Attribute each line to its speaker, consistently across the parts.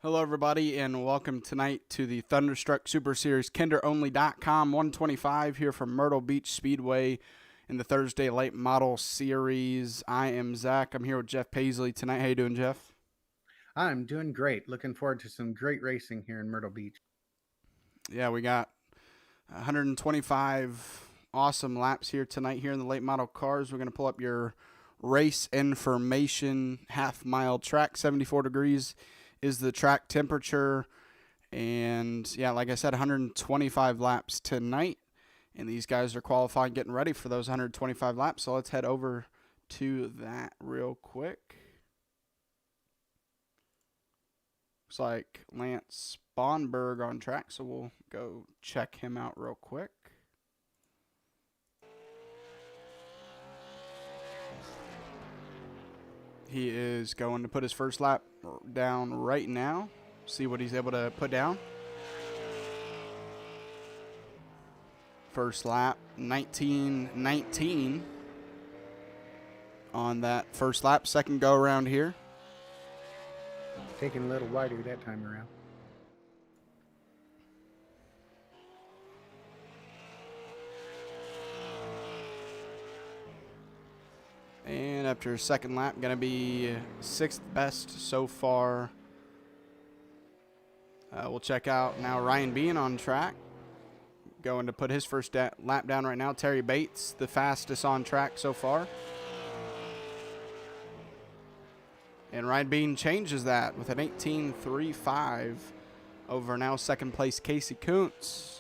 Speaker 1: Hello, everybody, and welcome tonight to the Thunderstruck Super Series KinderOnly.com 125 here from Myrtle Beach Speedway in the Thursday Late Model Series. I am Zach. I'm here with Jeff Paisley tonight. How you doing, Jeff?
Speaker 2: I'm doing great. Looking forward to some great racing here in Myrtle Beach.
Speaker 1: Yeah, we got 125 awesome laps here tonight here in the late model cars. We're going to pull up your race information half-mile track. 74 degrees is the track temperature. And yeah, like I said, 125 laps tonight. And these guys are qualifying, getting ready for those 125 laps. So let's head over to that real quick. Looks like Lance Sponberg on track, so we'll go check him out real quick. He is going to put his first lap down right now. See what he's able to put down. First lap, 19:19 on that first lap. Second go around here.
Speaker 2: Taking a little wider that time around.
Speaker 1: And after second lap, going to be sixth best so far. We'll check out now Ryan Bean on track. Going to put his first lap down right now. Terry Bates, the fastest on track so far. And Ryan Bean changes that with an 18.35 over now second place Casey Kuntz.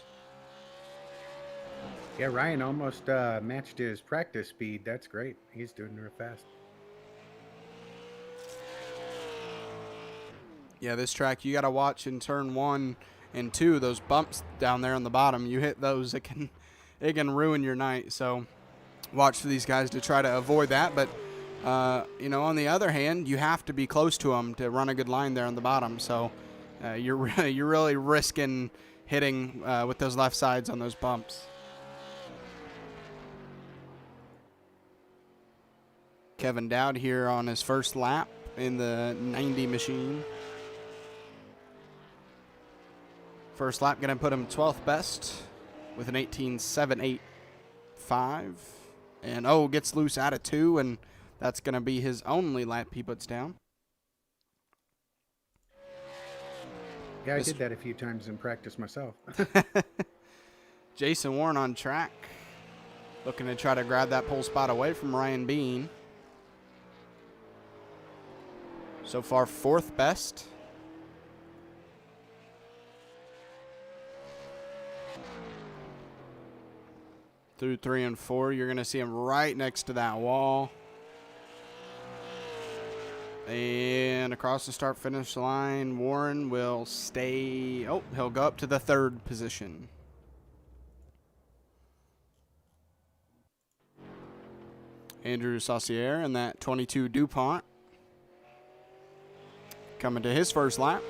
Speaker 2: Yeah, Ryan almost matched his practice speed. That's great. He's doing real fast.
Speaker 1: Yeah, this track you got to watch in turn 1 and 2. Those bumps down there on the bottom, you hit those, it can ruin your night. So watch for these guys to try to avoid that. But on the other hand, you have to be close to them to run a good line there on the bottom. So you're really risking hitting with those left sides on those bumps. Kevin Dowd here on his first lap in the 90 machine. First lap going to put him 12th best with an 18.785. And gets loose out of 2, and that's going to be his only lap he puts down.
Speaker 2: Yeah, I did that a few times in practice myself.
Speaker 1: Jason Warren on track, looking to try to grab that pole spot away from Ryan Bean. So far, 4th best. Through 3 and 4, you're going to see him right next to that wall. And across the start-finish line, Warren will stay. He'll go up to the 3rd position. Andrew Saucier in that 22 DuPont. Coming to his first lap.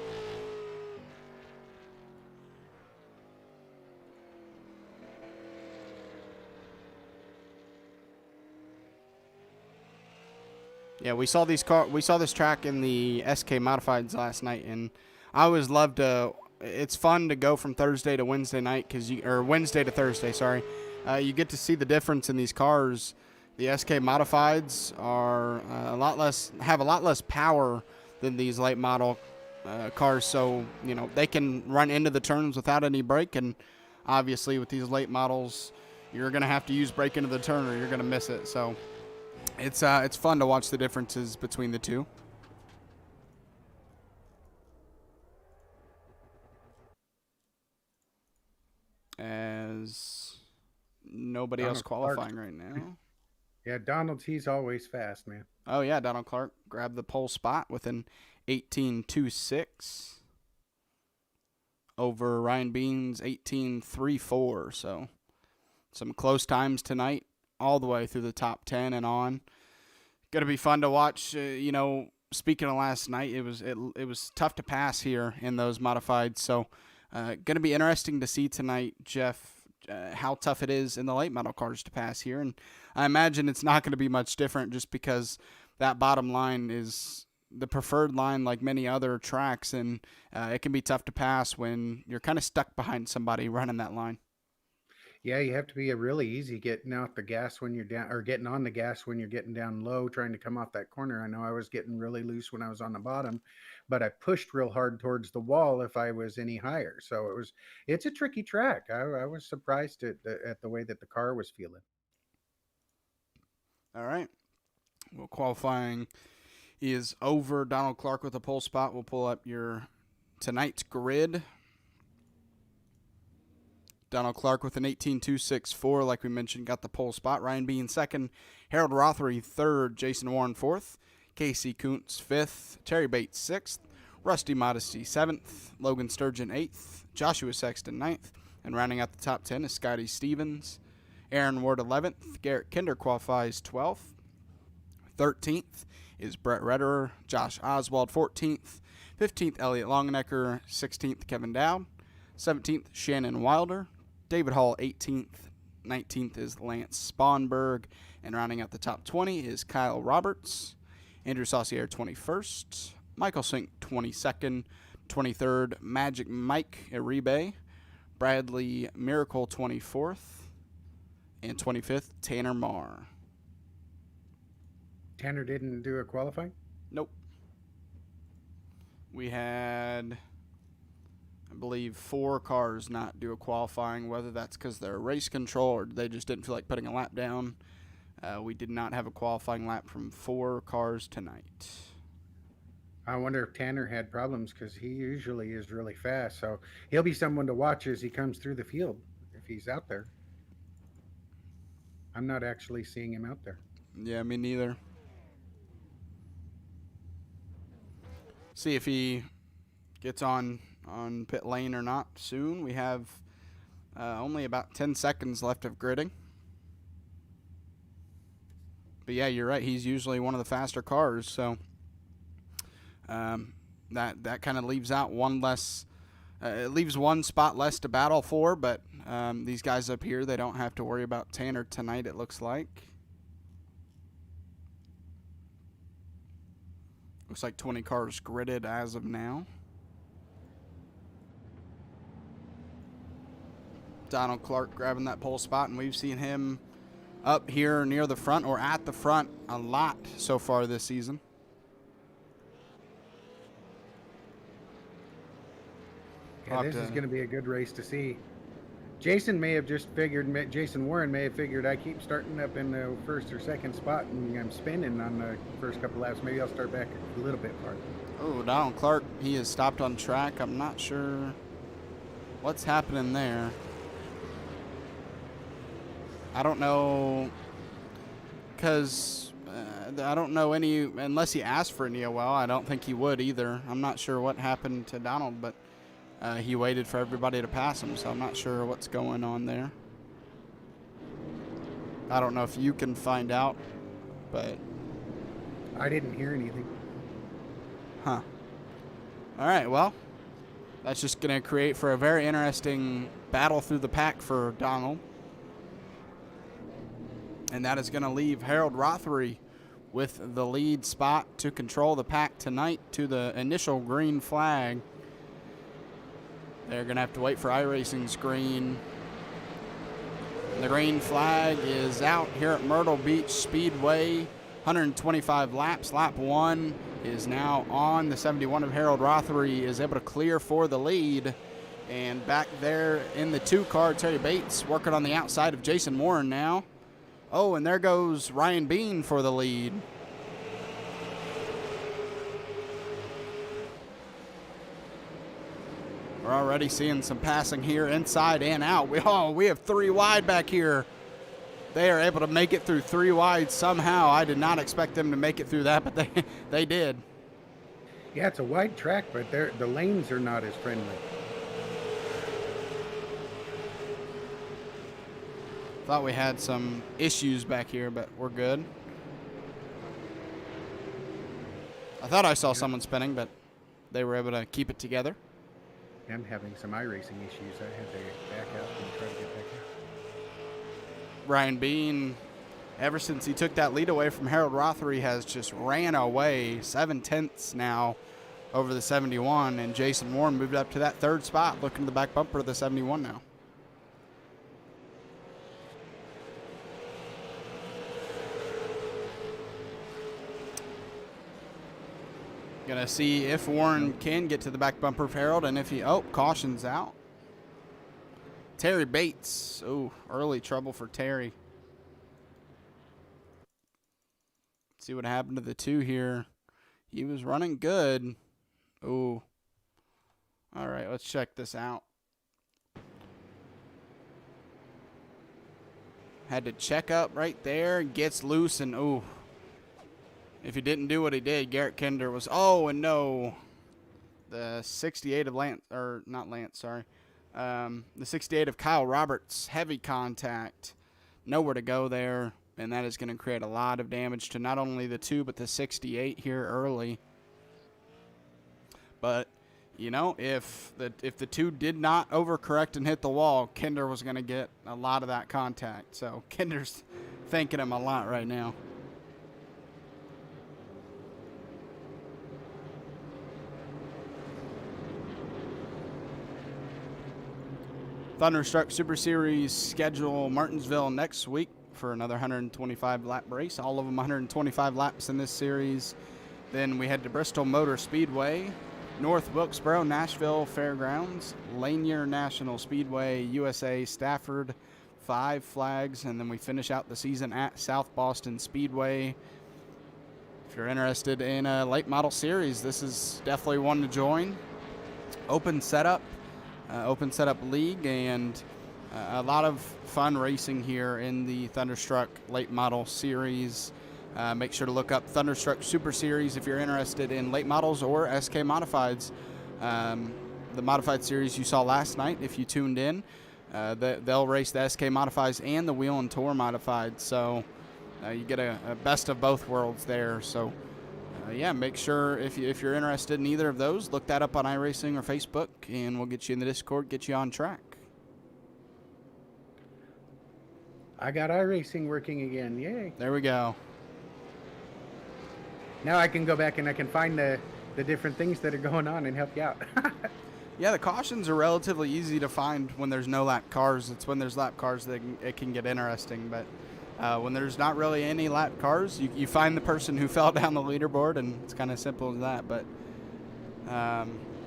Speaker 1: Yeah, we saw this track in the SK Modifieds last night, and I always love to. It's fun to go from Thursday to Wednesday night or Wednesday to Thursday. Sorry, you get to see the difference in these cars. The SK Modifieds are have a lot less power than these late model cars, so they can run into the turns without any brake, and obviously with these late models, you're gonna have to use brake into the turn or you're gonna miss it. So it's fun to watch the differences between the two. As nobody else
Speaker 2: Donald
Speaker 1: qualifying
Speaker 2: Clark.
Speaker 1: right now.
Speaker 2: Yeah, Donald's, he's always fast, man.
Speaker 1: Oh yeah, Donald Clark grabbed the pole spot with an 18.26 over Ryan Bean's 18.34. So some close times tonight, all the way through the top 10 and on. Going to be fun to watch. Speaking of last night, it was tough to pass here in those modified. So going to be interesting to see tonight, Jeff, how tough it is in the late model cars to pass here. And I imagine it's not going to be much different just because that bottom line is the preferred line like many other tracks, and it can be tough to pass when you're kind of stuck behind somebody running that line.
Speaker 2: Yeah, you have to be a really easy getting out the gas when you're down, or getting on the gas when you're getting down low, trying to come off that corner. I know I was getting really loose when I was on the bottom, but I pushed real hard towards the wall if I was any higher. So it's a tricky track. I was surprised at the way that the car was feeling.
Speaker 1: All right. Well, qualifying is over. Donald Clark with a pole spot. We'll pull up your tonight's grid. Donald Clark with an 18.264, like we mentioned, got the pole spot. Ryan Bean second, Harold Rothery third, Jason Warren fourth, Casey Kuntz fifth, Terry Bates sixth, Rusty Modesty seventh, Logan Sturgeon eighth, Joshua Sexton ninth, and rounding out the top 10 is Scotty Stevens, Aaron Ward 11th, Garrett Kinder qualifies 12th, 13th is Brett Redderer, Josh Oswald 14th, 15th Elliott Longenecker, 16th Kevin Dowd, 17th Shannon Wilder, David Hall 18th, 19th is Lance Sponberg, and rounding out the top 20 is Kyle Roberts, Andrew Saucier 21st, Michael Sink 22nd, 23rd Magic Mike Uribe, Bradley Miracle 24th, and 25th Tanner Marr.
Speaker 2: Tanner didn't do a qualifying?
Speaker 1: Nope. We had, I believe, 4 cars not do a qualifying, whether that's because they're race control or they just didn't feel like putting a lap down. We did not have a qualifying lap from 4 cars tonight.
Speaker 2: I wonder if Tanner had problems because he usually is really fast. So he'll be someone to watch as he comes through the field if he's out there. I'm not actually seeing him out there.
Speaker 1: Yeah, me neither. See if he gets on pit lane or not soon. We have only about 10 seconds left of gridding. But yeah, you're right. He's usually one of the faster cars, so that kind of leaves out one less. It leaves one spot less to battle for. But these guys up here, they don't have to worry about Tanner tonight, it looks like. Looks like 20 cars gridded as of now. Donald Clark grabbing that pole spot, and we've seen him up here near the front or at the front a lot so far this season.
Speaker 2: Yeah, this is going to be a good race to see. Jason Warren may have figured I keep starting up in the first or second spot and I'm spinning on the first couple laps. Maybe I'll start back a little bit farther.
Speaker 1: Oh, Donald Clark, he has stopped on track. I'm not sure what's happening there. I don't know, because I don't know any, unless he asked for any. Well, I don't think he would either. I'm not sure what happened to Donald, but he waited for everybody to pass him, so I'm not sure what's going on there. I don't know if you can find out, but
Speaker 2: I didn't hear anything.
Speaker 1: Huh. All right, well, that's just going to create for a very interesting battle through the pack for Donald. And that is going to leave Harold Rothery with the lead spot to control the pack tonight to the initial green flag. They're going to have to wait for iRacing's green. The green flag is out here at Myrtle Beach Speedway. 125 laps. Lap 1 is now on. The 71 of Harold Rothery is able to clear for the lead. And back there in the 2 car, Terry Bates working on the outside of Jason Warren now. Oh, and there goes Ryan Bean for the lead. We're already seeing some passing here inside and out. We have 3 wide back here. They are able to make it through 3 wide somehow. I did not expect them to make it through that, but they did.
Speaker 2: Yeah, it's a wide track, but the lanes are not as friendly.
Speaker 1: Thought we had some issues back here, but we're good. I thought I saw someone spinning, but they were able to keep it together.
Speaker 2: I'm having some iRacing issues. I had to back out and try to get back out.
Speaker 1: Ryan Bean ever since he took that lead away from Harold Rothery, has just ran away 7/10 now over the 71, and Jason Warren moved up to that third spot, looking to the back bumper of the 71 now. Gonna see if Warren can get to the back bumper of Harold, and if he, caution's out. Terry Bates, early trouble for Terry. Let's see what happened to the 2 here. He was running good. All right, let's check this out. Had to check up right there, gets loose, and if he didn't do what he did, Garrett Kinder was, and no. The 68 of the 68 of Kyle Roberts, heavy contact. Nowhere to go there, and that is going to create a lot of damage to not only the 2, but the 68 here early. But, if the 2 did not overcorrect and hit the wall, Kinder was going to get a lot of that contact. So Kinder's thanking him a lot right now. Thunderstruck Super Series schedule Martinsville next week for another 125 lap race. All of them 125 laps in this series. Then we head to Bristol Motor Speedway, North Wilkesboro, Nashville Fairgrounds, Lanier National Speedway, USA Stafford, 5 Flags, and then we finish out the season at South Boston Speedway. If you're interested in a late model series, this is definitely one to join. Open setup league, and a lot of fun racing here in the Thunderstruck late model series. Make sure to look up Thunderstruck Super Series if you're interested in late models or SK Modifieds. The Modified Series you saw last night, if you tuned in, they'll race the SK Modifieds and the Wheel and Tour Modified. So you get a best of both worlds there. So make sure if you're interested in either of those, look that up on iRacing or Facebook, and we'll get you in the Discord, get you on track.
Speaker 2: I got iRacing working again. Yay.
Speaker 1: There we go.
Speaker 2: Now I can go back and I can find the different things that are going on and help you out.
Speaker 1: Yeah, the cautions are relatively easy to find when there's no lap cars. It's when there's lap cars that it can get interesting. But when there's not really any lap cars, you find the person who fell down the leaderboard, and it's kind of simple as that. But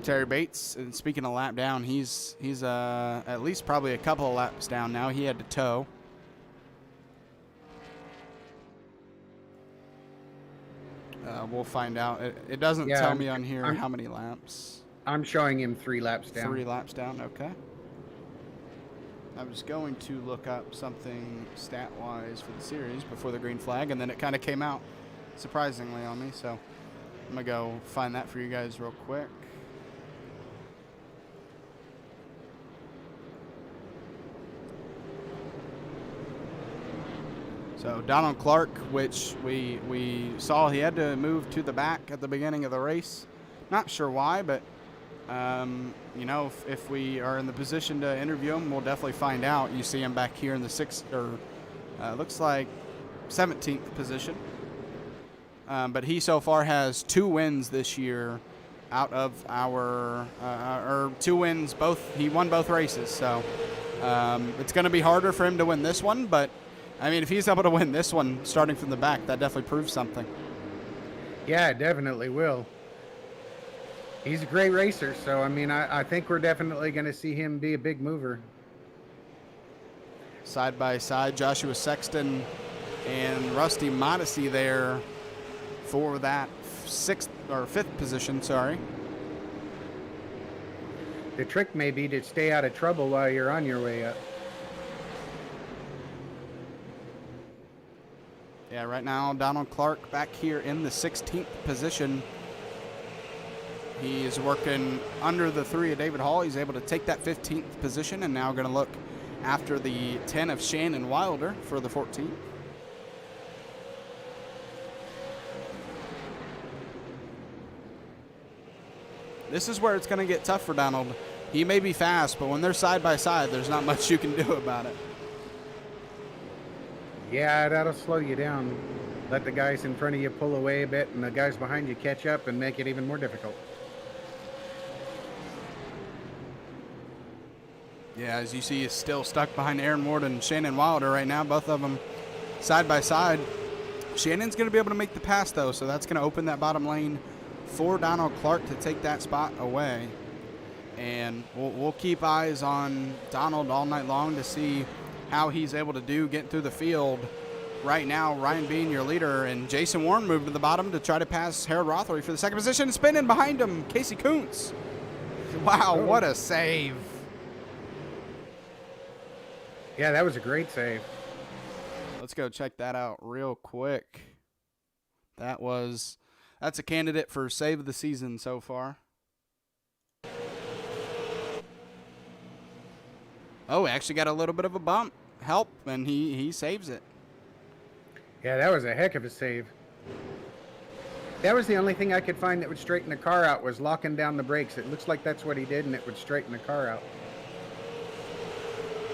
Speaker 1: Terry Bates, and speaking of lap down, he's at least probably a couple of laps down now. He had to tow. We'll find out. It doesn't tell me on here how many laps.
Speaker 2: I'm showing him 3 laps down.
Speaker 1: 3 laps down, okay. I was going to look up something stat-wise for the series before the green flag, and then it kind of came out surprisingly on me, so I'm going to go find that for you guys real quick. So Donald Clark, which we saw he had to move to the back at the beginning of the race. Not sure why, but if we are in the position to interview him, we'll definitely find out. You see him back here in the 6th, or looks like 17th position. But he so far has 2 wins this year out of our, or 2 wins, he won both races. So it's going to be harder for him to win this one, but I mean, if he's able to win this one starting from the back, that definitely proves something.
Speaker 2: Yeah, it definitely will. He's a great racer, so I mean, I think we're definitely going to see him be a big mover.
Speaker 1: Side by side, Joshua Sexton and Rusty Modesty there for that 6th or 5th position, sorry.
Speaker 2: The trick may be to stay out of trouble while you're on your way up.
Speaker 1: Yeah, right now, Donald Clark back here in the 16th position. He is working under the 3 of David Hall. He's able to take that 15th position, and now going to look after the 10 of Shannon Wilder for the 14th. This is where it's going to get tough for Donald. He may be fast, but when they're side by side, there's not much you can do about it.
Speaker 2: Yeah, that'll slow you down. Let the guys in front of you pull away a bit and the guys behind you catch up and make it even more difficult.
Speaker 1: Yeah, as you see, he's still stuck behind Aaron Ward and Shannon Wilder right now, both of them side by side. Shannon's going to be able to make the pass, though, so that's going to open that bottom lane for Donald Clark to take that spot away. And we'll keep eyes on Donald all night long to see how he's able to do getting through the field. Right now, Ryan Bean, your leader, and Jason Warren moved to the bottom to try to pass Harold Rothery for the second position. Spinning behind him, Casey Kuntz. Wow, what a save.
Speaker 2: Yeah, that was a great save.
Speaker 1: Let's go check that out real quick. That's a candidate for save of the season so far. Oh, actually got a little bit of a bump. Help, and he saves it.
Speaker 2: Yeah, that was a heck of a save. That was the only thing I could find that would straighten the car out was locking down the brakes. It looks like that's what he did, and it would straighten the car out.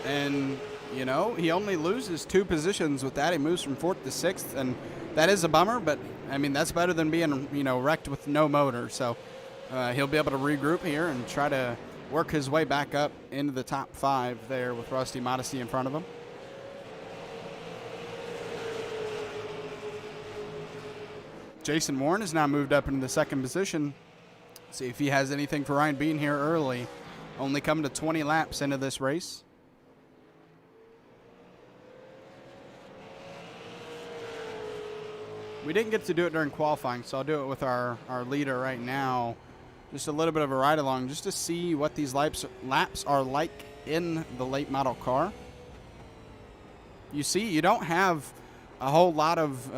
Speaker 1: And, you know, he only loses 2 positions with that. He moves from 4th to 6th, and that is a bummer, but, I mean, that's better than being, you know, wrecked with no motor. So he'll be able to regroup here and try to work his way back up into the top 5 there with Rusty Modesty in front of him. Jason Warren has now moved up into the 2nd position. See if he has anything for Ryan Bean here early. Only coming to 20 laps into this race. We didn't get to do it during qualifying, so I'll do it with our leader right now. Just a little bit of a ride along just to see what these laps are like in the late model car. You see, you don't have a whole lot of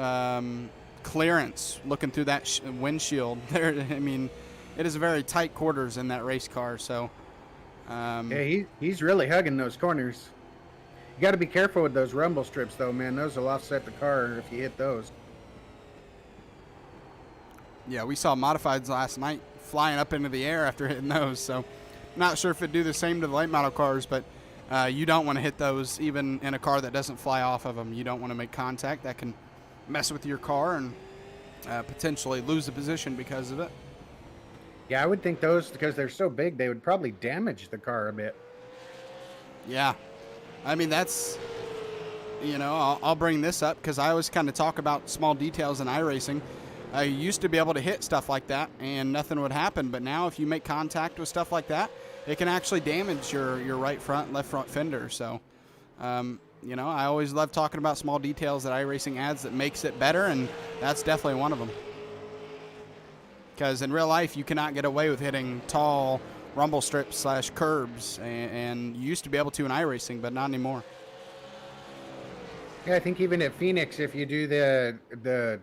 Speaker 1: clearance looking through that windshield there. I mean, it is very tight quarters in that race car. So,
Speaker 2: yeah, he's really hugging those corners. You got to be careful with those rumble strips, though, man. Those will offset the car if you hit those.
Speaker 1: Yeah, we saw modifieds last night flying up into the air after hitting those. So, not sure if it'd do the same to the late model cars, but you don't want to hit those even in a car that doesn't fly off of them. You don't want to make contact. That can mess with your car and potentially lose the position because of it.
Speaker 2: Yeah, I would think those, because they're so big, they would probably damage the car a bit.
Speaker 1: Yeah. I mean, that's, you know, I'll bring this up because I always kind of talk about small details in iRacing. I used to be able to hit stuff like that and nothing would happen, but now if you make contact with stuff like that, it can actually damage your right front, left front fender. So, you know, I always love talking about small details that iRacing adds that makes it better, and that's definitely one of them. Because in real life, you cannot get away with hitting tall rumble strips / curbs, and you used to be able to in iRacing, but not anymore.
Speaker 2: Yeah, I think even at Phoenix, if you do the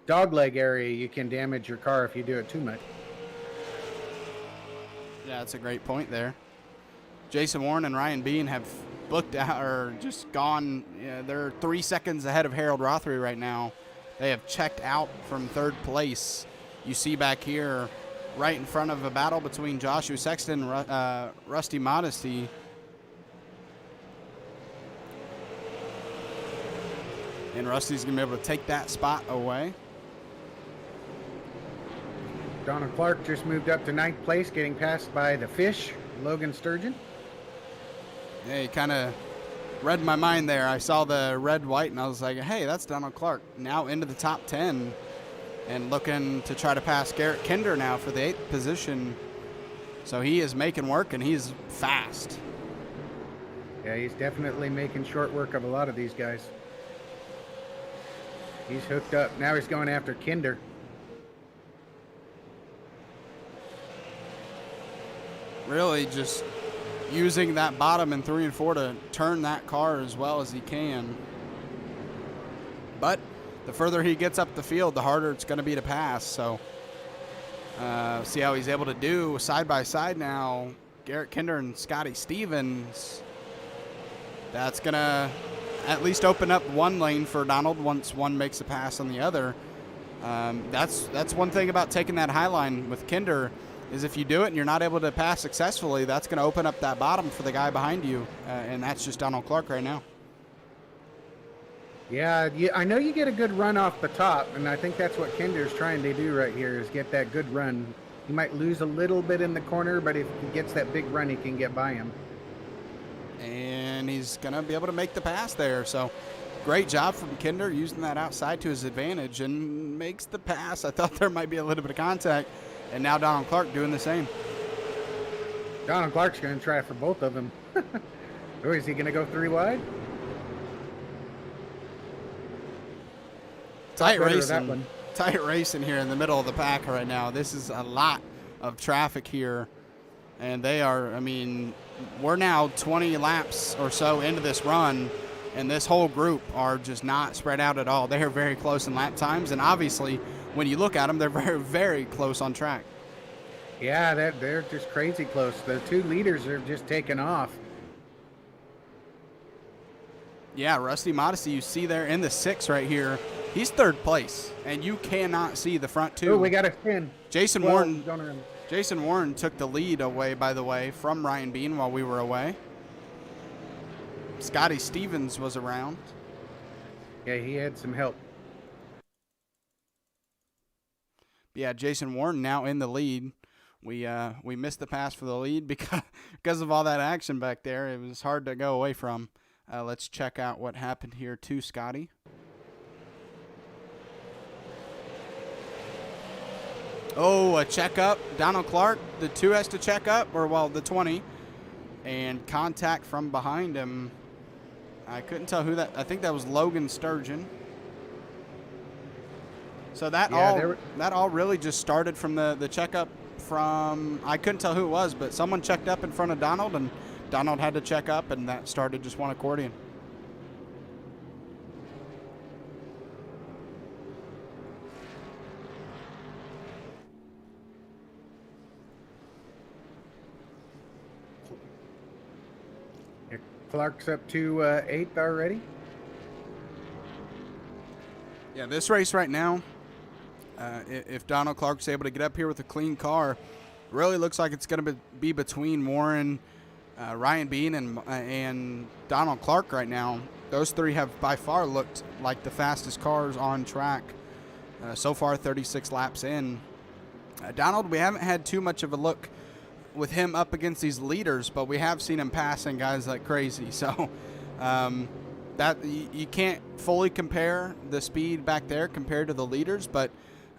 Speaker 2: dogleg area, you can damage your car if you do it too much.
Speaker 1: Yeah, that's a great point there. Jason Warren and Ryan Bean have booked out or just gone. Yeah, they're 3 seconds ahead of Harold Rothery right now. They have checked out from 3rd place. You see back here, right in front of a battle between Joshua Sexton and Rusty Modesty. And Rusty's going to be able to take that spot away.
Speaker 2: Donald Clark just moved up to 9th place, getting passed by the Fish, Logan Sturgeon.
Speaker 1: Yeah, he kind of read my mind there. I saw the red, white, and I was like, hey, that's Donald Clark. Now into the top 10 and looking to try to pass Garrett Kinder now for the 8th position. So he is making work, and he's fast.
Speaker 2: Yeah, he's definitely making short work of a lot of these guys. He's hooked up. Now he's going after Kinder.
Speaker 1: Really just using that bottom in 3 and 4 to turn that car as well as he can. But the further he gets up the field, the harder it's going to be to pass. So see how he's able to do side by side now. Garrett Kinder and Scotty Stevens. That's going to at least open up one lane for Donald once one makes a pass on the other. That's one thing about taking that high line with Kinder, is if you do it and you're not able to pass successfully, that's going to open up that bottom for the guy behind you, and that's just Donald Clark right now.
Speaker 2: Yeah, I know you get a good run off the top, and I think that's what Kinder's trying to do right here is get that good run. He might lose a little bit in the corner, but if he gets that big run, he can get by him.
Speaker 1: And he's going to be able to make the pass there. So great job from Kinder using that outside to his advantage and makes the pass. I thought there might be a little bit of contact, and now Donald Clark doing the same.
Speaker 2: Donald Clark's going to try for both of them. Or is he going to go 3 wide?
Speaker 1: Tight racing here in the middle of the pack right now. This is a lot of traffic here, and they are, I mean, we're now 20 laps or so into this run, and this whole group are just not spread out at all. They are very close in lap times, and obviously when you look at them, they're very, very close on track.
Speaker 2: Yeah, they're just crazy close. The 2 leaders are just taking off.
Speaker 1: Yeah, Rusty Modesty, you see there in the 6 right here. He's 3rd place, and you cannot see the front 2.
Speaker 2: Oh, we got a spin.
Speaker 1: Jason Warren took the lead away, by the way, from Ryan Bean while we were away. Scotty Stevens was around.
Speaker 2: Yeah, he had some help.
Speaker 1: Yeah, Jason Warren now in the lead. We missed the pass for the lead because of all that action back there. It was hard to go away from. Let's check out what happened here to Scotty. Oh, a checkup. Donald Clark, the 2 has to check up, or well, the 20. And contact from behind him. I couldn't tell who that. I think that was Logan Sturgeon. So that all really just started from the checkup from, I couldn't tell who it was, but someone checked up in front of Donald, and Donald had to check up, and that started just one accordion.
Speaker 2: Clark's up to 8th already.
Speaker 1: Yeah, this race right now, if Donald Clark's able to get up here with a clean car, really looks like it's going to be between Warren, Ryan Bean, and Donald Clark right now. Those 3 have by far looked like the fastest cars on track so far, 36 laps in. Donald, we haven't had too much of a look with him up against these leaders, but we have seen him passing guys like crazy. So that you can't fully compare the speed back there compared to the leaders, but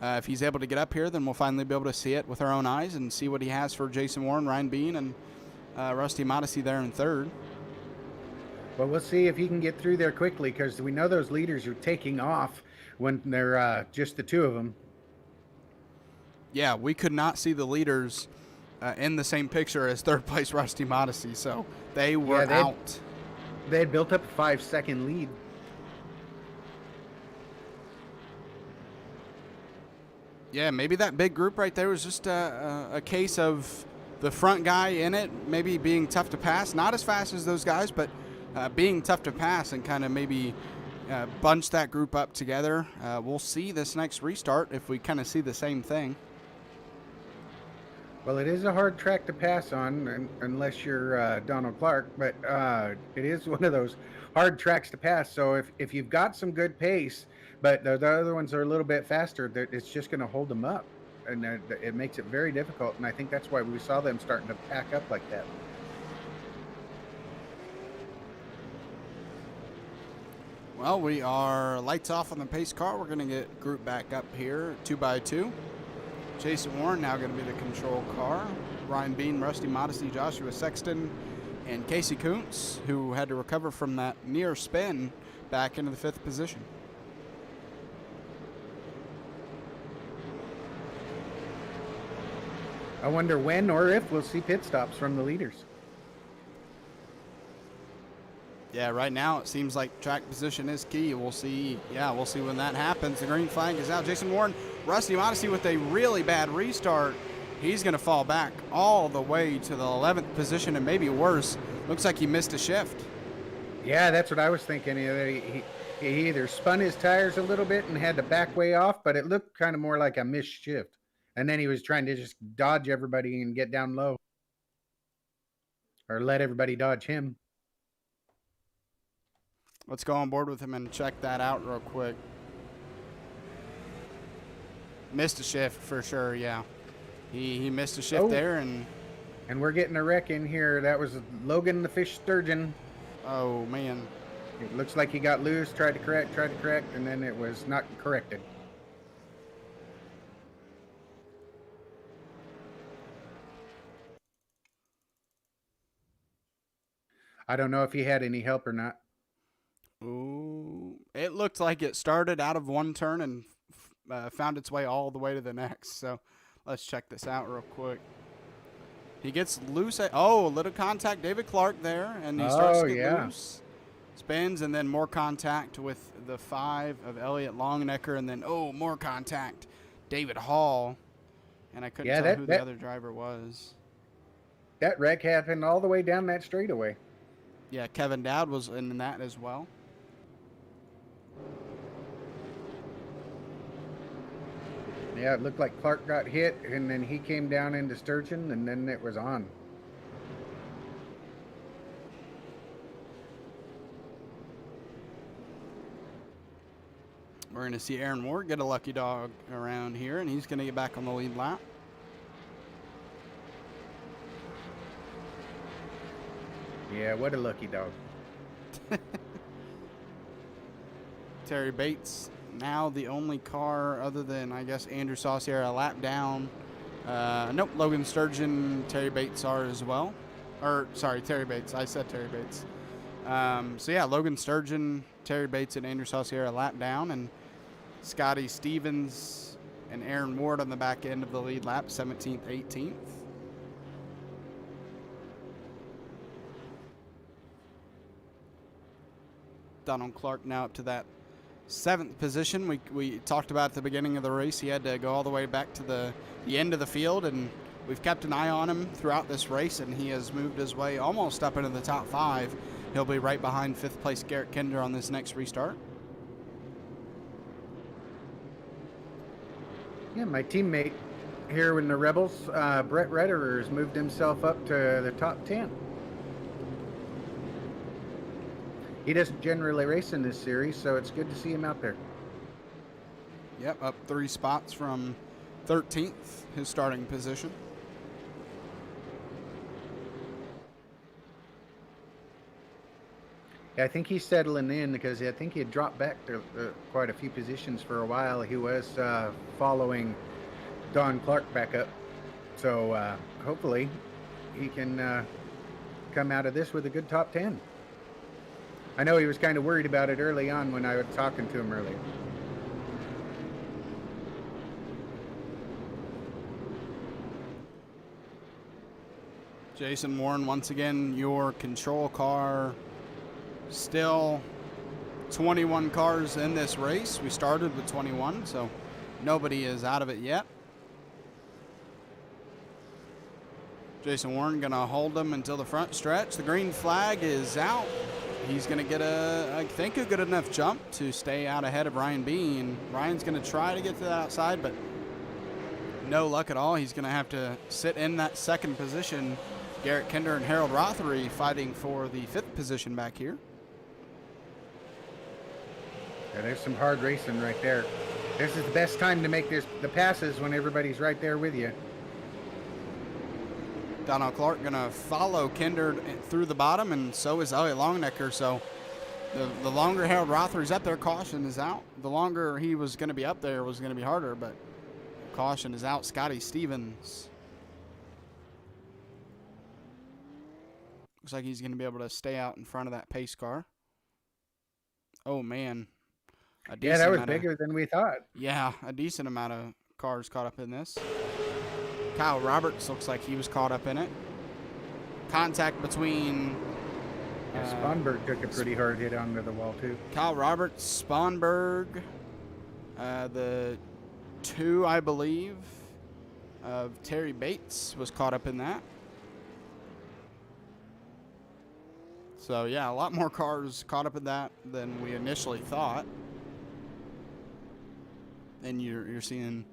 Speaker 1: if he's able to get up here, then we'll finally be able to see it with our own eyes and see what he has for Jason Warren, Ryan Bean, and Rusty Modesty there in 3rd.
Speaker 2: Well, we'll see if he can get through there quickly, because we know those leaders are taking off when they're just the 2 of them.
Speaker 1: Yeah, we could not see the leaders in the same picture as 3rd place Rusty Modesty, so they were out.
Speaker 2: They had built up a 5-second lead.
Speaker 1: Yeah, maybe that big group right there was just a case of the front guy in it maybe being tough to pass. Not as fast as those guys, but being tough to pass and kind of maybe bunch that group up together. We'll see this next restart if we kind of see the same thing.
Speaker 2: Well, it is a hard track to pass on unless you're Donald Clark, but it is one of those hard tracks to pass. So if you've got some good pace, but the other ones are a little bit faster, it's just going to hold them up, and it makes it very difficult. And I think that's why we saw them starting to pack up like that.
Speaker 1: Well, we are lights off on the pace car. We're going to get group back up here 2 by 2. Jason Warren now going to be the control car. Ryan Bean, Rusty Modesty, Joshua Sexton, and Casey Kuntz, who had to recover from that near spin back into the 5th position.
Speaker 2: I wonder when or if we'll see pit stops from the leaders.
Speaker 1: Yeah, right now it seems like track position is key. We'll see. Yeah, we'll see when that happens. The green flag is out. Jason Warren, Rusty Modesty with a really bad restart. He's going to fall back all the way to the 11th position and maybe worse. Looks like he missed a shift.
Speaker 2: Yeah, that's what I was thinking. He either spun his tires a little bit and had to back way off, but it looked kind of more like a missed shift. And then he was trying to just dodge everybody and get down low. Or let everybody dodge him.
Speaker 1: Let's go on board with him and check that out real quick. Missed a shift for sure, yeah. He missed a shift there, and
Speaker 2: we're getting a wreck in here. That was Logan the fish sturgeon.
Speaker 1: Oh man.
Speaker 2: It looks like he got loose, tried to correct, and then it was not corrected. I don't know if he had any help or not.
Speaker 1: Ooh, it looked like it started out of one turn and found its way all the way to the next. So let's check this out real quick. He gets loose. A little contact. David Clark there, and he starts to get loose. Spins, and then more contact with the 5 of Elliot Longnecker, and then, more contact. David Hall. And I couldn't tell who the other driver was.
Speaker 2: That wreck happened all the way down that straightaway.
Speaker 1: Yeah, Kevin Dowd was in that as well.
Speaker 2: Yeah, it looked like Clark got hit, and then he came down into Sturgeon, and then it was on.
Speaker 1: We're going to see Aaron Ward get a lucky dog around here, and he's going to get back on the lead lap.
Speaker 2: Yeah, what a lucky dog.
Speaker 1: Terry Bates, now the only car other than, I guess, Andrew Saucier a lap down. Nope, Logan Sturgeon, Terry Bates are as well. Or, sorry, Terry Bates. I said Terry Bates. So, yeah, Logan Sturgeon, Terry Bates, and Andrew Saucier a lap down. And Scotty Stevens and Aaron Ward on the back end of the lead lap, 17th, 18th. Donald Clark now up to that 7th position. We talked about at the beginning of the race. He had to go all the way back to the end of the field, and we've kept an eye on him throughout this race, and he has moved his way almost up into the top 5. He'll be right behind 5th place Garrett Kinder on this next restart.
Speaker 2: Yeah, my teammate here in the Rebels, Brett Redderer, has moved himself up to the top 10. He doesn't generally race in this series, so it's good to see him out there.
Speaker 1: Yep, up 3 spots from 13th, his starting position.
Speaker 2: Yeah, I think he's settling in because I think he had dropped back to quite a few positions for a while. He was following Don Clark back up. So hopefully he can come out of this with a good top 10. I know he was kind of worried about it early on when I was talking to him earlier.
Speaker 1: Jason Warren, once again, your control car. Still 21 cars in this race. We started with 21, so nobody is out of it yet. Jason Warren going to hold them until the front stretch. The green flag is out. He's going to get I think, a good enough jump to stay out ahead of Ryan Bean. Ryan's going to try to get to the outside, but no luck at all. He's going to have to sit in that 2nd position. Garrett Kinder and Harold Rothery fighting for the 5th position back here.
Speaker 2: Yeah, there's some hard racing right there. This is the best time to make the passes when everybody's right there with you.
Speaker 1: Donald Clark going to follow Kinder through the bottom, and so is Elliot Longnecker. So the longer Harold Rothery's up there, caution is out. The longer he was going to be up there was going to be harder, but caution is out. Scotty Stevens. Looks like he's going to be able to stay out in front of that pace car. Oh, man.
Speaker 2: Yeah, that was bigger than we thought.
Speaker 1: Yeah, a decent amount of cars caught up in this. Kyle Roberts looks like he was caught up in it. Contact between...
Speaker 2: Sponberg took a pretty hard hit onto the wall, too.
Speaker 1: Kyle Roberts, Sponberg, the 2, I believe, of Terry Bates was caught up in that. So, yeah, a lot more cars caught up in that than we initially thought. And you're seeing...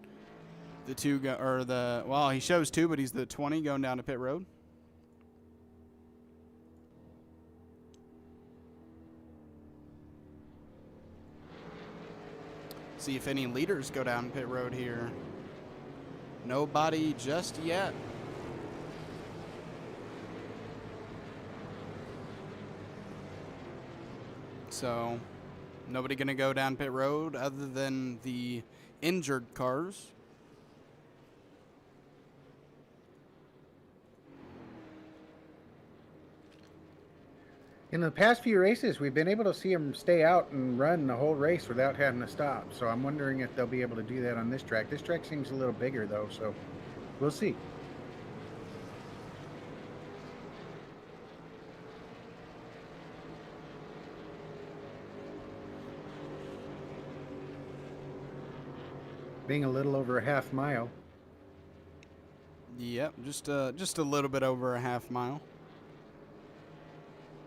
Speaker 1: the 2 well, he shows 2, but he's the 20 going down to pit road. See if any leaders go down pit road here. Nobody just yet. So, nobody going to go down pit road other than the injured cars.
Speaker 2: In the past few races, we've been able to see them stay out and run the whole race without having to stop. So I'm wondering if they'll be able to do that on this track. This track seems a little bigger, though, so we'll see. Being a little over a half mile.
Speaker 1: Yep, just a little bit over a half mile.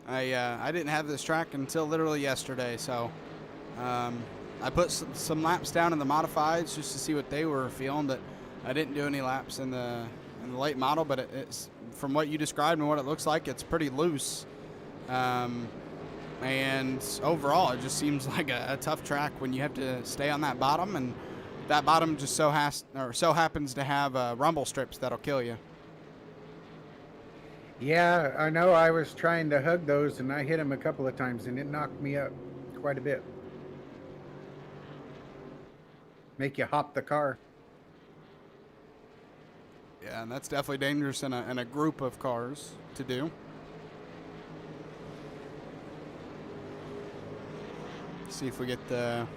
Speaker 1: I didn't have this track until literally yesterday, so I put some laps down in the modifieds just to see what they were feeling, but I didn't do any laps in the late model. But it's from what you described and what it looks like, it's pretty loose. And overall, it just seems like a tough track when you have to stay on that bottom, and that bottom just so happens to have rumble strips that'll kill you.
Speaker 2: Yeah, I know. I was trying to hug those, and I hit them a couple of times, and it knocked me up quite a bit. Make you hop the car.
Speaker 1: Yeah, and that's definitely dangerous in a group of cars to do. See if we get the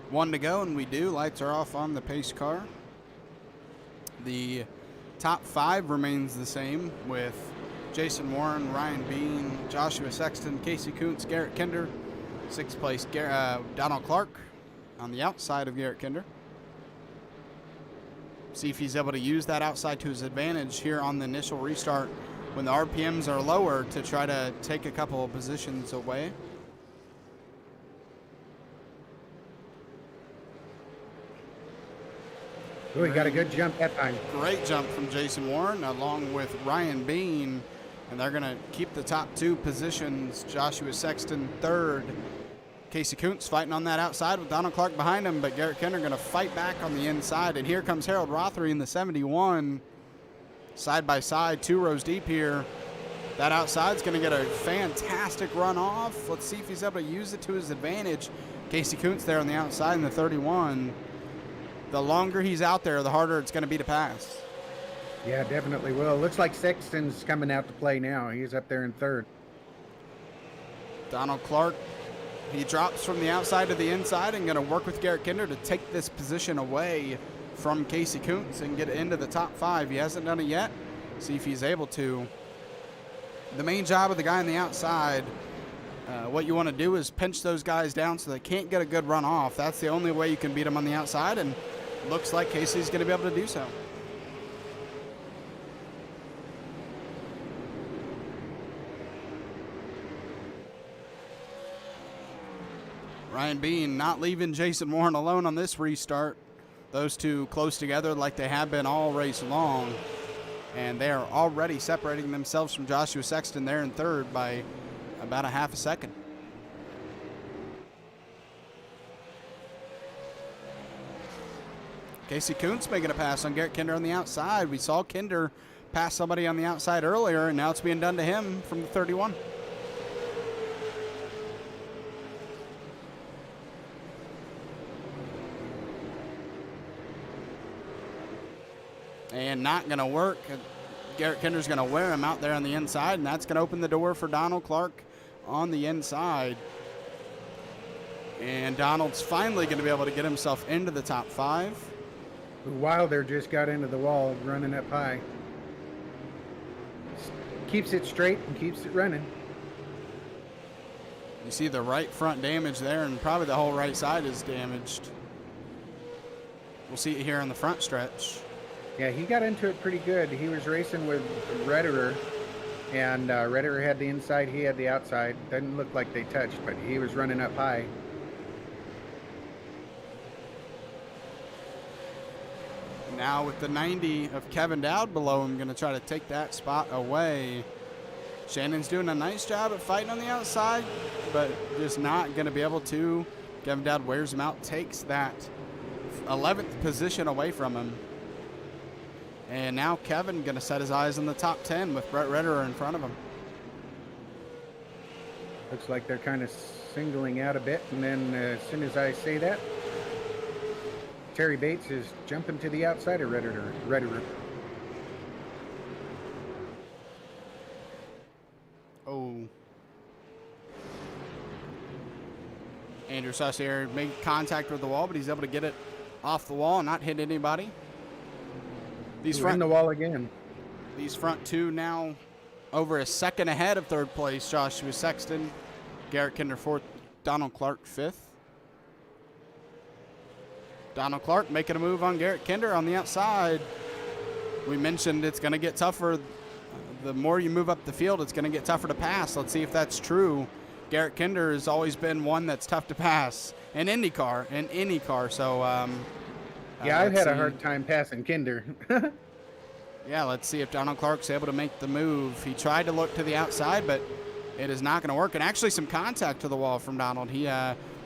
Speaker 1: one to go, and we do. Lights are off on the pace car. The top 5 remains the same with Jason Warren, Ryan Bean, Joshua Sexton, Casey Kuntz, Garrett Kinder. 6th place, Donald Clark on the outside of Garrett Kinder. See if he's able to use that outside to his advantage here on the initial restart when the RPMs are lower to try to take a couple of positions away.
Speaker 2: Oh, he got a good jump that time.
Speaker 1: Great jump from Jason Warren along with Ryan Bean, and they're going to keep the top 2 positions. Joshua Sexton 3rd. Casey Kuntz fighting on that outside with Donald Clark behind him, but Garrett Kinder going to fight back on the inside. And here comes Harold Rothery in the 71. Side by side, 2 rows deep here. That outside's going to get a fantastic run off. Let's see if he's able to use it to his advantage. Casey Kuntz there on the outside in the 31. The longer he's out there, the harder it's going to be to pass.
Speaker 2: Yeah, definitely will. Looks like Sexton's coming out to play now. He's up there in 3rd.
Speaker 1: Donald Clark, he drops from the outside to the inside and going to work with Garrett Kinder to take this position away from Casey Kuntz and get it into the top 5. He hasn't done it yet. See if he's able to. The main job of the guy on the outside, what you want to do is pinch those guys down so they can't get a good run off. That's the only way you can beat them on the outside, and looks like Casey's going to be able to do so. Ryan Bean not leaving Jason Warren alone on this restart. Those two close together like they have been all race long. And they are already separating themselves from Joshua Sexton there in 3rd by about a half a second. Casey Kuntz making a pass on Garrett Kinder on the outside. We saw Kinder pass somebody on the outside earlier, and now it's being done to him from the 31. And not going to work. Garrett Kinder's going to wear him out there on the inside, and that's going to open the door for Donald Clark on the inside. And Donald's finally going to be able to get himself into the top 5.
Speaker 2: Wilder just got into the wall running up high. Keeps it straight and keeps it running.
Speaker 1: You see the right front damage there, and probably the whole right side is damaged. We'll see it here on the front stretch.
Speaker 2: Yeah, he got into it pretty good. He was racing with Redderer, and Redderer had the inside, he had the outside. Doesn't look like they touched, but he was running up high.
Speaker 1: Now with the 90 of Kevin Dowd below him, going to try to take that spot away. Shannon's doing a nice job at fighting on the outside, but just not going to be able to Kevin Dowd wears him out, takes that 11th position away from him. And now Kevin going to set his eyes on the top 10 with Brett Ritterer in front of him.
Speaker 2: Looks like they're kind of singling out a bit, and then as soon as I say that, Terry Bates is jumping to the outside of Ritterer.
Speaker 1: Oh. Andrew Saucier made contact with the wall, but he's able to get it off the wall and not hit anybody.
Speaker 2: These front in the wall again.
Speaker 1: These front two now over a second ahead of third place. Joshua Sexton, Garrett Kinder fourth, Donald Clark fifth. Donald Clark making a move on Garrett Kinder on the outside. We mentioned it's going to get tougher. The more you move up the field, it's going to get tougher to pass. Let's see if that's true. Garrett Kinder has always been one that's tough to pass in IndyCar. So,
Speaker 2: yeah, I've had a hard time passing Kinder.
Speaker 1: Yeah, let's see if Donald Clark's able to make the move. He tried to look to the outside, but it is not going to work. And actually some contact to the wall from Donald. He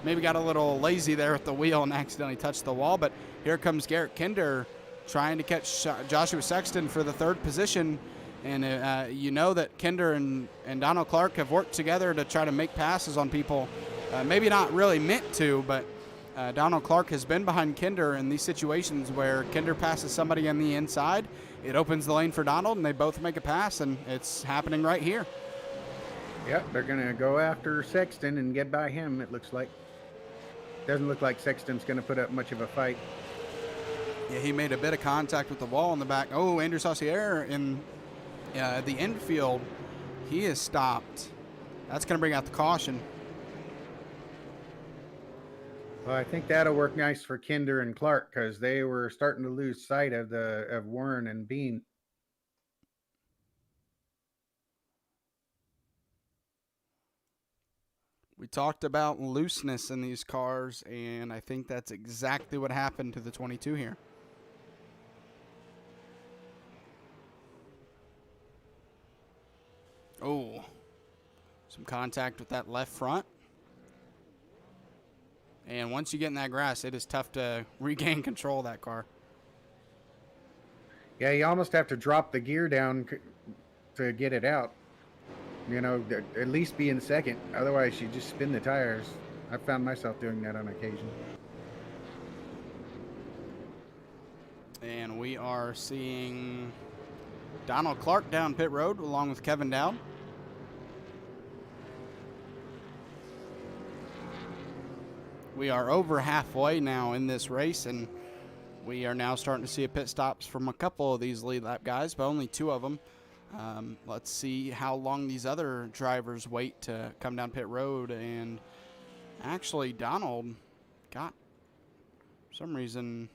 Speaker 1: maybe got a little lazy there with the wheel and accidentally touched the wall. But here comes Garrett Kinder trying to catch Joshua Sexton for the third position. And you know that Kinder and Donald Clark have worked together to try to make passes on people. Maybe not really meant to, but Donald Clark has been behind Kinder in these situations where Kinder passes somebody on the inside. It opens the lane for Donald, and they both make a pass, and it's happening right here.
Speaker 2: Yep, they're going to go after Sexton and get by him, it looks like. Doesn't look like Sexton's going to put up much of a fight.
Speaker 1: Yeah, he made a bit of contact with the wall in the back. Oh, Andrew Saucier in the infield, he is stopped. That's going to bring out the caution.
Speaker 2: Well, I think that'll work nice for Kinder and Clark because they were starting to lose sight of Warren and Bean.
Speaker 1: We talked about looseness in these cars, and I think that's exactly what happened to the 22 here. Oh, some contact with that left front. And once you get in that grass, it is tough to regain control of that car.
Speaker 2: Yeah, you almost have to drop the gear down to get it out. You know, at least be in second. Otherwise, you just spin the tires. I've found myself doing that on occasion.
Speaker 1: And we are seeing Donald Clark down pit road along with Kevin Dowd. We are over halfway now in this race, and we are now starting to see a pit stops from a couple of these lead lap guys, but only two of them. Let's see how long these other drivers wait to come down pit road. And actually, Donald got, for some reason,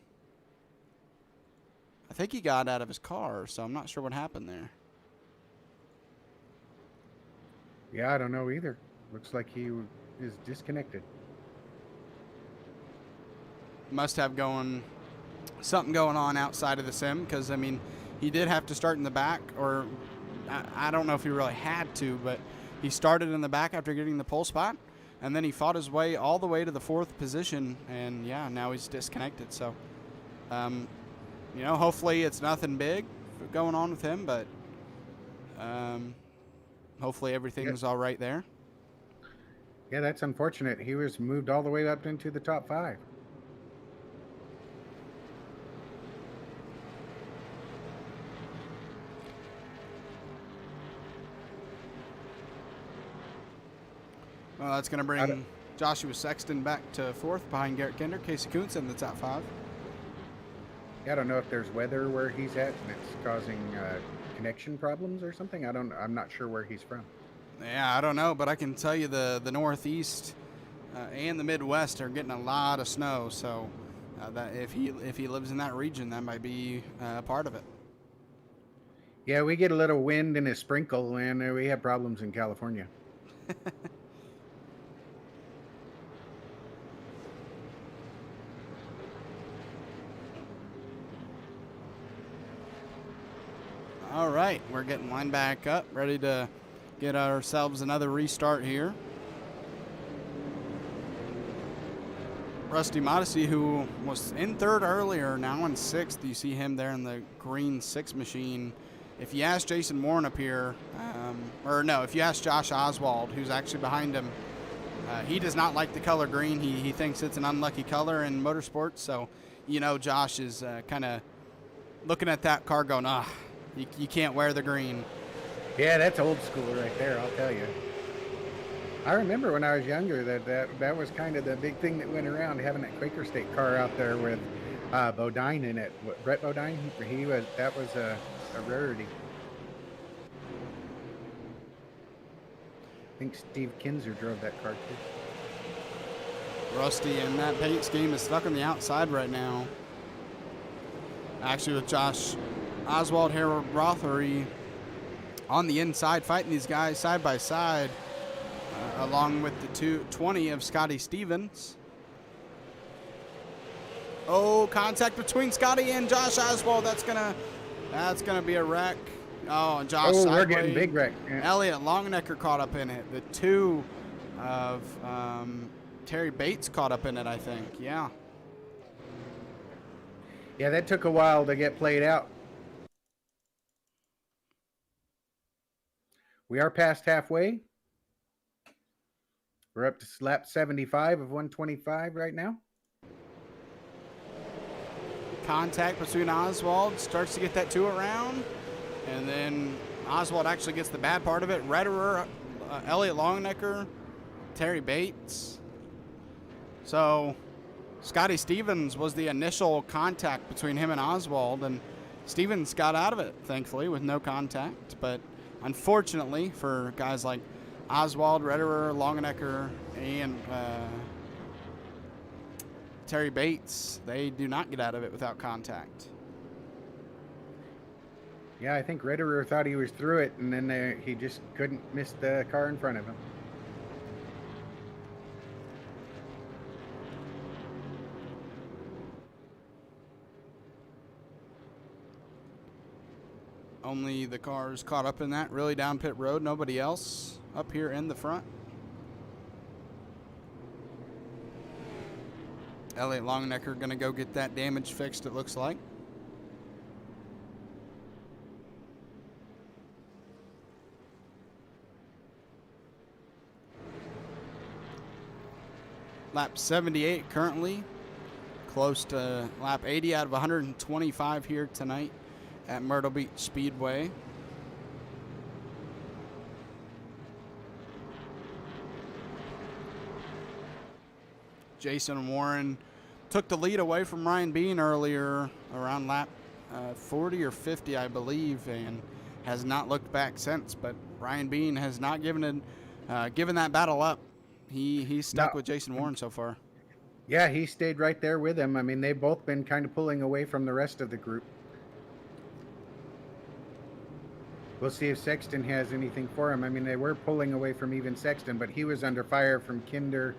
Speaker 1: I think he got out of his car, so I'm not sure what happened there.
Speaker 2: Yeah, I don't know either. Looks like he is disconnected.
Speaker 1: Must have something going on outside of the sim, because, I mean, he did have to start in the back, or I don't know if he really had to, but he started in the back after getting the pole spot, and then he fought his way all the way to the fourth position, and, yeah, now he's disconnected. So, you know, hopefully it's nothing big going on with him, but hopefully everything's all right there.
Speaker 2: Yeah, that's unfortunate. He was moved all the way up into the top 5.
Speaker 1: Well, that's going to bring Joshua Sexton back to fourth behind Garrett Kinder. Casey Kuntz in the top 5.
Speaker 2: Yeah, I don't know if there's weather where he's at and it's causing connection problems or something. I'm not sure where he's from.
Speaker 1: Yeah, I don't know, but I can tell you the Northeast and the Midwest are getting a lot of snow. So that if he lives in that region, that might be a part of it.
Speaker 2: Yeah, we get a little wind and a sprinkle, and we have problems in California.
Speaker 1: All right, we're getting lined back up, ready to get ourselves another restart here. Rusty Modesty, who was in third earlier, now in sixth. You see him there in the green 6 machine. If you ask Jason Warren up here, or no, if you ask Josh Oswald, who's actually behind him, he does not like the color green. He thinks it's an unlucky color in motorsports. So, Josh is kind of looking at that car going, you can't wear the green.
Speaker 2: Yeah, that's old school right there, I'll tell you. I remember when I was younger that was kind of the big thing that went around, having that Quaker State car out there with Bodine in it. Brett Bodine, that was a rarity. I think Steve Kinzer drove that car too.
Speaker 1: Rusty in that paint scheme is stuck on the outside right now. Actually, with Josh Oswald, Harold Rothery on the inside, fighting these guys side by side. Along with the 220 of Scotty Stevens. Oh, contact between Scotty and Josh Oswald. That's gonna be a wreck. Oh, and Josh.
Speaker 2: Oh, we're getting big wreck. Yeah.
Speaker 1: Elliott Longnecker caught up in it. The 2 of Terry Bates caught up in it, I think. Yeah.
Speaker 2: Yeah, that took a while to get played out. We are past halfway. We're up to lap 75 of 125 right now.
Speaker 1: Contact between Oswald, starts to get that 2 around, and then Oswald actually gets the bad part of it. Redderer, Elliott Longnecker, Terry Bates. So Scotty Stevens was the initial contact between him and Oswald, and Stevens got out of it, thankfully, with no contact. But unfortunately for guys like Oswald, Redderer, Longenecker, and Terry Bates, they do not get out of it without contact.
Speaker 2: Yeah, I think Redderer thought he was through it, and then he just couldn't miss the car in front of him.
Speaker 1: Only the cars caught up in that, really down pit road. Nobody else up here in the front. Elliott Longnecker going to go get that damage fixed, it looks like. Lap 78 currently. Close to lap 80 out of 125 here tonight at Myrtle Beach Speedway. Jason Warren took the lead away from Ryan Bean earlier around lap 40 or 50, I believe, and has not looked back since. But Ryan Bean has not given that battle up. He's stuck with Jason Warren so far.
Speaker 2: Yeah, he stayed right there with him. I mean, they've both been kind of pulling away from the rest of the group. We'll see if Sexton has anything for him. I mean, they were pulling away from even Sexton, but he was under fire from Kinder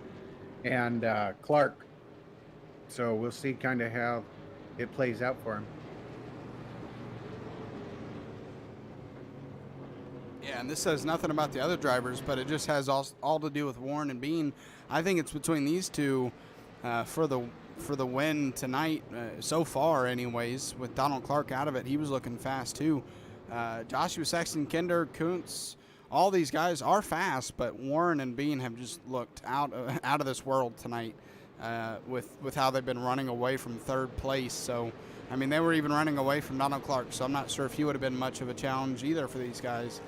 Speaker 2: and Clark. So we'll see kind of how it plays out for him.
Speaker 1: Yeah, and this says nothing about the other drivers, but it just has all to do with Warren and Bean. I think it's between these two for the win tonight so far, anyways. With Donald Clark out of it, he was looking fast too. Joshua Sexton, Kinder, Kuntz, all these guys are fast, but Warren and Bean have just looked out of this world tonight with how they've been running away from third place. So, I mean, they were even running away from Donald Clark, so I'm not sure if he would have been much of a challenge either for these guys.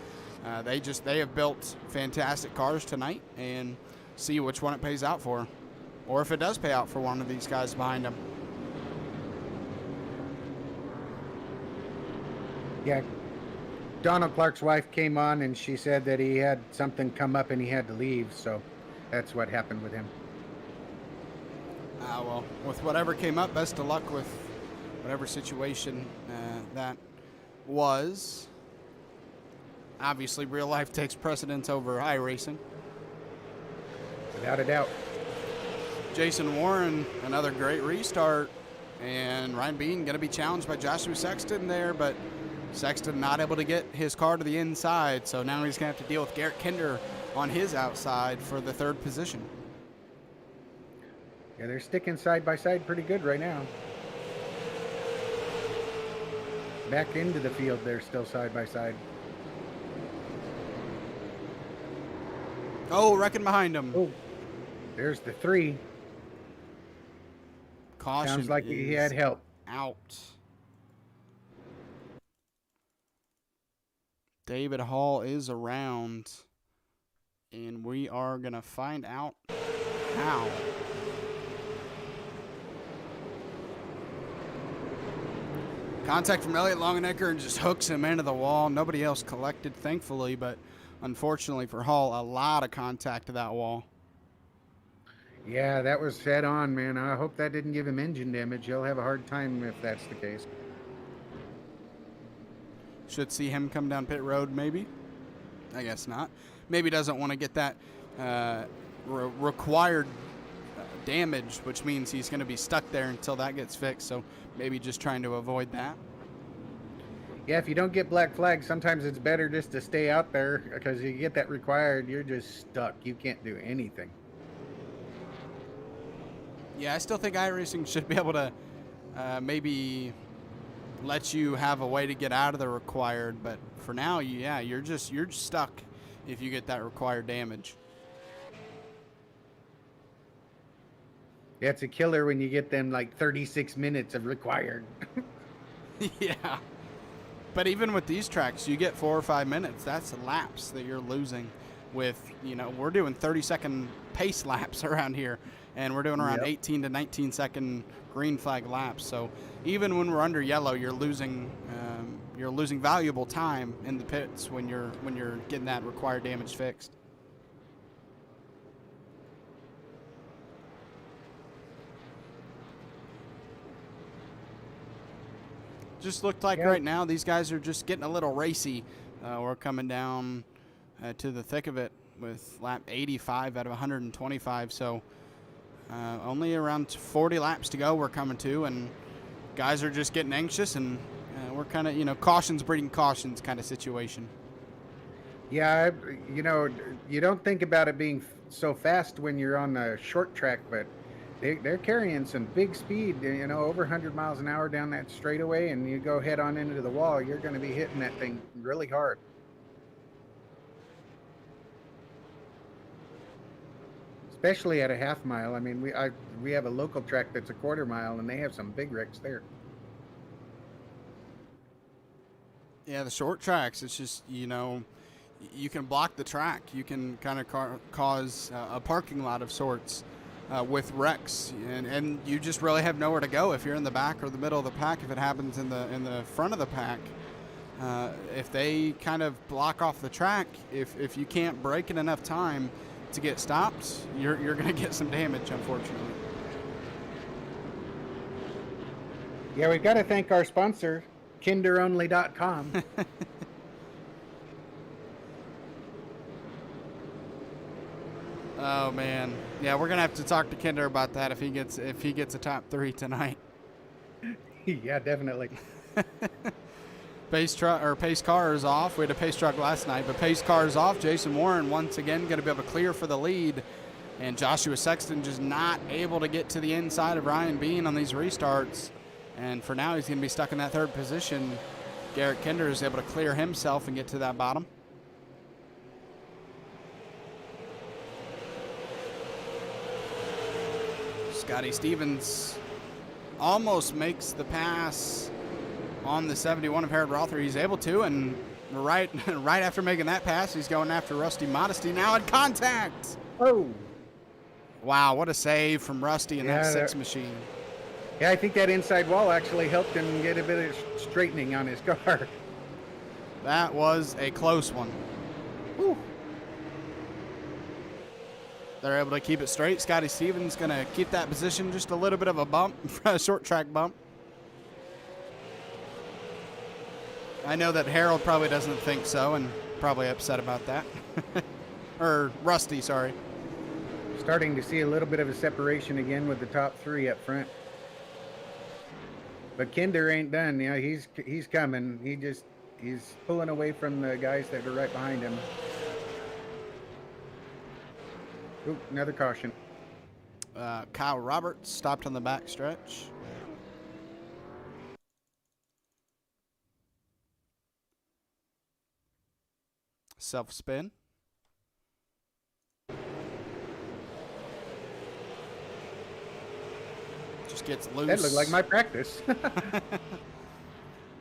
Speaker 1: They have built fantastic cars tonight, and see which one it pays out for, or if it does pay out for one of these guys behind them.
Speaker 2: Yeah, Donald Clark's wife came on and she said that he had something come up and he had to leave, so that's what happened with him.
Speaker 1: Well, with whatever came up, best of luck with whatever situation that was. Obviously, real life takes precedence over iRacing.
Speaker 2: Without a doubt.
Speaker 1: Jason Warren, another great restart, and Ryan Bean going to be challenged by Joshua Sexton there, but Sexton not able to get his car to the inside, so now he's going to have to deal with Garrett Kinder on his outside for the third position.
Speaker 2: Yeah, they're sticking side by side pretty good right now. Back into the field, they're still side by side.
Speaker 1: Oh, wrecking behind him.
Speaker 2: Oh, there's the 3. Sounds
Speaker 1: Caution
Speaker 2: like he had
Speaker 1: is
Speaker 2: help.
Speaker 1: out. David Hall is around, and we are going to find out how. Contact from Elliott Longenecker and just hooks him into the wall. Nobody else collected, thankfully, but unfortunately for Hall, a lot of contact to that wall.
Speaker 2: Yeah, that was head on, man. I hope that didn't give him engine damage. He'll have a hard time if that's the case.
Speaker 1: Should see him come down pit road, maybe. I guess not. Maybe doesn't want to get that required damage, which means he's going to be stuck there until that gets fixed. So maybe just trying to avoid that.
Speaker 2: Yeah, if you don't get black flags, sometimes it's better just to stay out there because you get that required, you're just stuck. You can't do anything.
Speaker 1: Yeah, I still think iRacing should be able to maybe let you have a way to get out of the required, but for now, yeah, you're stuck if you get that required damage.
Speaker 2: Yeah, it's a killer when you get them like 36 minutes of required.
Speaker 1: Yeah. But even with these tracks, you get 4 or 5 minutes. That's laps that you're losing with, we're doing 30-second pace laps around here, and we're doing around 18 to 19-second green flag laps. So even when we're under yellow, you're losing valuable time in the pits when you're getting that required damage fixed. Just looked like right now these guys are just getting a little racy. We're coming down to the thick of it with lap 85 out of 125. So only around 40 laps to go we're coming to, and guys are just getting anxious, and we're kind of, caution's breeding cautions kind of situation.
Speaker 2: Yeah, you don't think about it being so fast when you're on the short track, but they're carrying some big speed, over 100 miles an hour down that straightaway, and you go head on into the wall, you're going to be hitting that thing really hard. Especially at a half mile. I mean, we have a local track that's a quarter mile, and they have some big wrecks there.
Speaker 1: Yeah, the short tracks, it's just, you can block the track. You can kind of cause a parking lot of sorts with wrecks, and you just really have nowhere to go if you're in the back or the middle of the pack. If it happens in the front of the pack, if they kind of block off the track, if you can't brake in enough time to get stopped, you're going to get some damage, unfortunately.
Speaker 2: Yeah, we've got to thank our sponsor, kinderonly.com.
Speaker 1: Oh man, yeah, we're gonna have to talk to Kinder about that if he gets a top 3 tonight.
Speaker 2: Yeah, definitely.
Speaker 1: Pace car is off. We had a pace truck last night, but pace car is off. Jason Warren once again going to be able to clear for the lead, and Joshua Sexton just not able to get to the inside of Ryan Bean on these restarts, and for now he's going to be stuck in that 3rd position. Garrett Kinder is able to clear himself and get to that bottom. Scotty Stevens almost makes the pass on the 71 of Harold Rother. He's able to, and right after making that pass, he's going after Rusty Modesty now in contact.
Speaker 2: Oh.
Speaker 1: Wow, what a save from Rusty in that 6 machine.
Speaker 2: Yeah, I think that inside wall actually helped him get a bit of straightening on his car.
Speaker 1: That was a close one. Whew. They're able to keep it straight. Scotty Stevens going to keep that position, just a little bit of a bump, a short track bump. I know that Harold probably doesn't think so and probably upset about that. Or Rusty, sorry.
Speaker 2: Starting to see a little bit of a separation again with the top 3 up front. But Kinder ain't done. Yeah, he's coming. He's pulling away from the guys that are right behind him. Ooh, another caution.
Speaker 1: Kyle Roberts stopped on the back stretch. Self-spin. Just gets loose.
Speaker 2: That looked like my practice.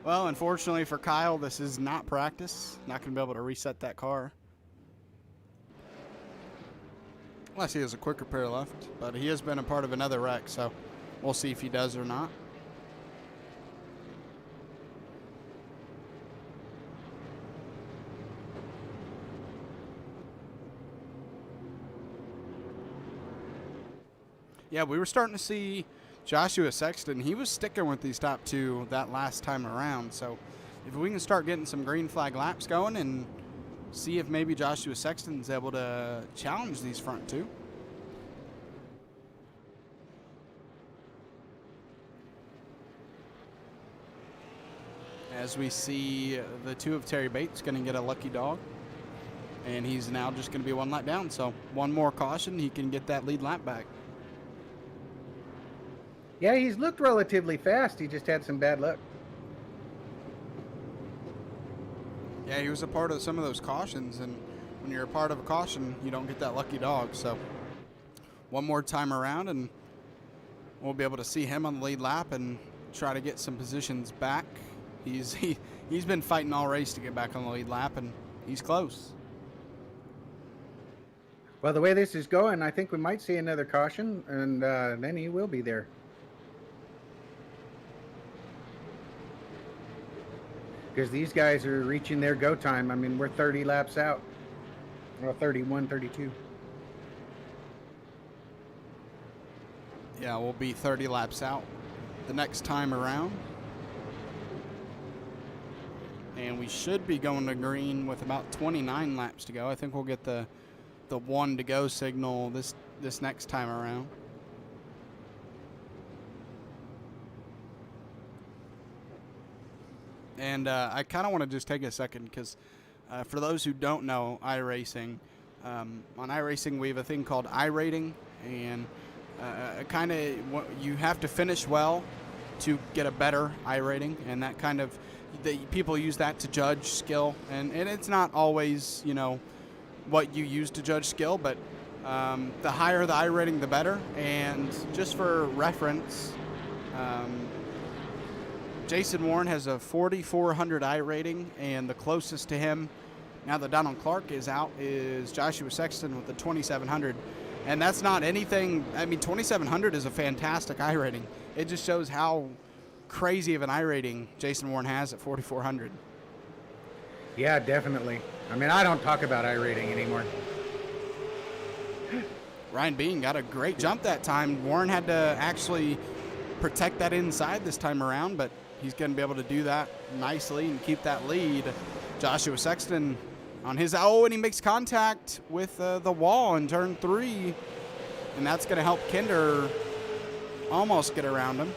Speaker 1: Well, unfortunately for Kyle, this is not practice. Not going to be able to reset that car. Unless he has a quicker pair left. But he has been a part of another wreck, so we'll see if he does or not. Yeah, we were starting to see Joshua Sexton. He was sticking with these top two that last time around. So if we can start getting some green flag laps going and see if maybe Joshua Sexton's able to challenge these front two. As we see the two of Terry Bates going to get a lucky dog. And he's now just going to be one lap down. So one more caution, he can get that lead lap back.
Speaker 2: Yeah, he's looked relatively fast. He just had some bad luck.
Speaker 1: Yeah, he was a part of some of those cautions, and when you're a part of a caution, you don't get that lucky dog. So one more time around, and we'll be able to see him on the lead lap and try to get some positions back. He's been fighting all race to get back on the lead lap, and he's close.
Speaker 2: Well, the way this is going, I think we might see another caution, and then he will be there. Because these guys are reaching their go time. I mean, we're 30 laps out. Well, 31, 32.
Speaker 1: Yeah, we'll be 30 laps out the next time around. And we should be going to green with about 29 laps to go. I think we'll get the one to go signal this next time around. And I kind of want to just take a second because for those who don't know iRacing, on iRacing we have a thing called iRating, and kind of you have to finish well to get a better iRating, and that kind of people use that to judge skill, and it's not always what you use to judge skill, but the higher the iRating, the better. And just for reference, Jason Warren has a 4,400 iRating, and the closest to him, now that Donald Clark is out, is Joshua Sexton with the 2,700. And that's not anything. I mean, 2,700 is a fantastic iRating. It just shows how crazy of an iRating Jason Warren has at 4,400.
Speaker 2: Yeah, definitely. I mean, I don't talk about iRating anymore.
Speaker 1: Ryan Bean got a great jump that time. Warren had to actually protect that inside this time around, but he's going to be able to do that nicely and keep that lead. Joshua Sexton on his, and he makes contact with the wall in turn 3, and that's going to help Kinder almost get around him.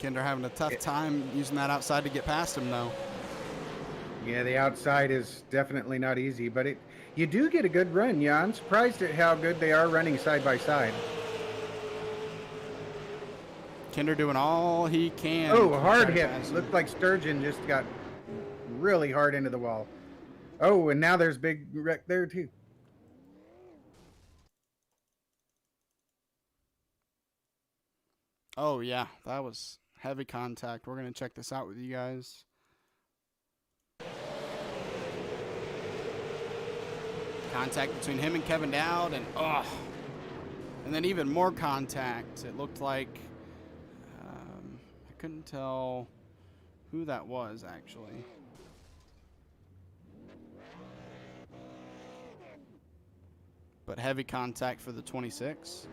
Speaker 1: Kinder having a tough time using that outside to get past him, though.
Speaker 2: Yeah, the outside is definitely not easy, but you do get a good run. Yeah, I'm surprised at how good they are running side by side.
Speaker 1: Kinder doing all he can.
Speaker 2: Oh, hard hit. Looked like Sturgeon just got really hard into the wall. Oh, and now there's big wreck there too.
Speaker 1: Oh, yeah, that was heavy contact. We're going to check this out with you guys. Contact between him and Kevin Dowd, and then even more contact. It looked like I couldn't tell who that was actually. But heavy contact for the 26.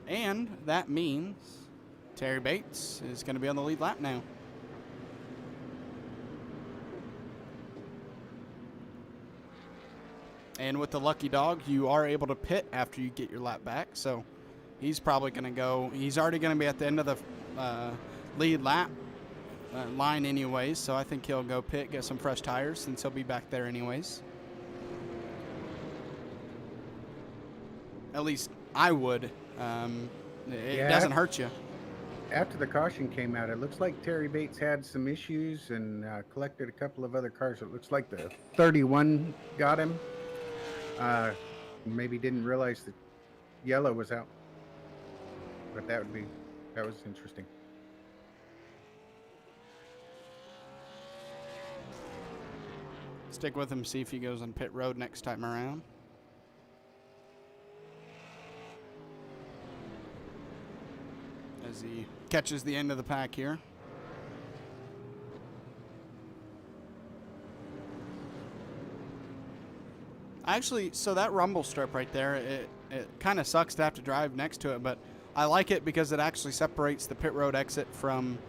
Speaker 1: And that means Terry Bates is going to be on the lead lap now. And with the lucky dog, you are able to pit after you get your lap back. So he's probably going to go. He's already going to be at the end of the lead lap. line anyways, so I think he'll go pit, get some fresh tires, since he'll be back there anyways. At least I would. It doesn't hurt you.
Speaker 2: After the caution came out, it looks like Terry Bates had some issues and collected a couple of other cars. It looks like the 31 got him. Maybe didn't realize that yellow was out. But that was interesting.
Speaker 1: Stick with him, see if he goes on pit road next time around. As he catches the end of the pack here. Actually, so that rumble strip right there, it kind of sucks to have to drive next to it, but I like it because it actually separates the pit road exit from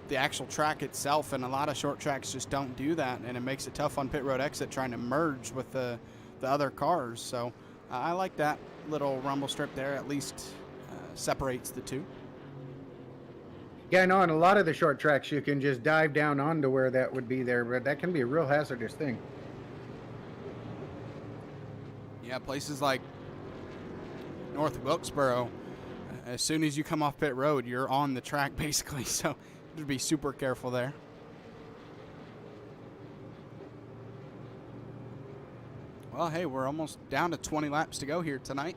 Speaker 1: the actual track itself, and a lot of short tracks just don't do that, and it makes it tough on pit road exit trying to merge with the other cars. So I like that little rumble strip there. At least separates the two.
Speaker 2: Yeah, I know on a lot of the short tracks you can just dive down onto where that would be there, but that can be a real hazardous thing.
Speaker 1: Yeah, places like North Wilkesboro, as soon as you come off pit road, you're on the track basically, so you have to be super careful there. Well, hey, we're almost down to 20 laps to go here tonight.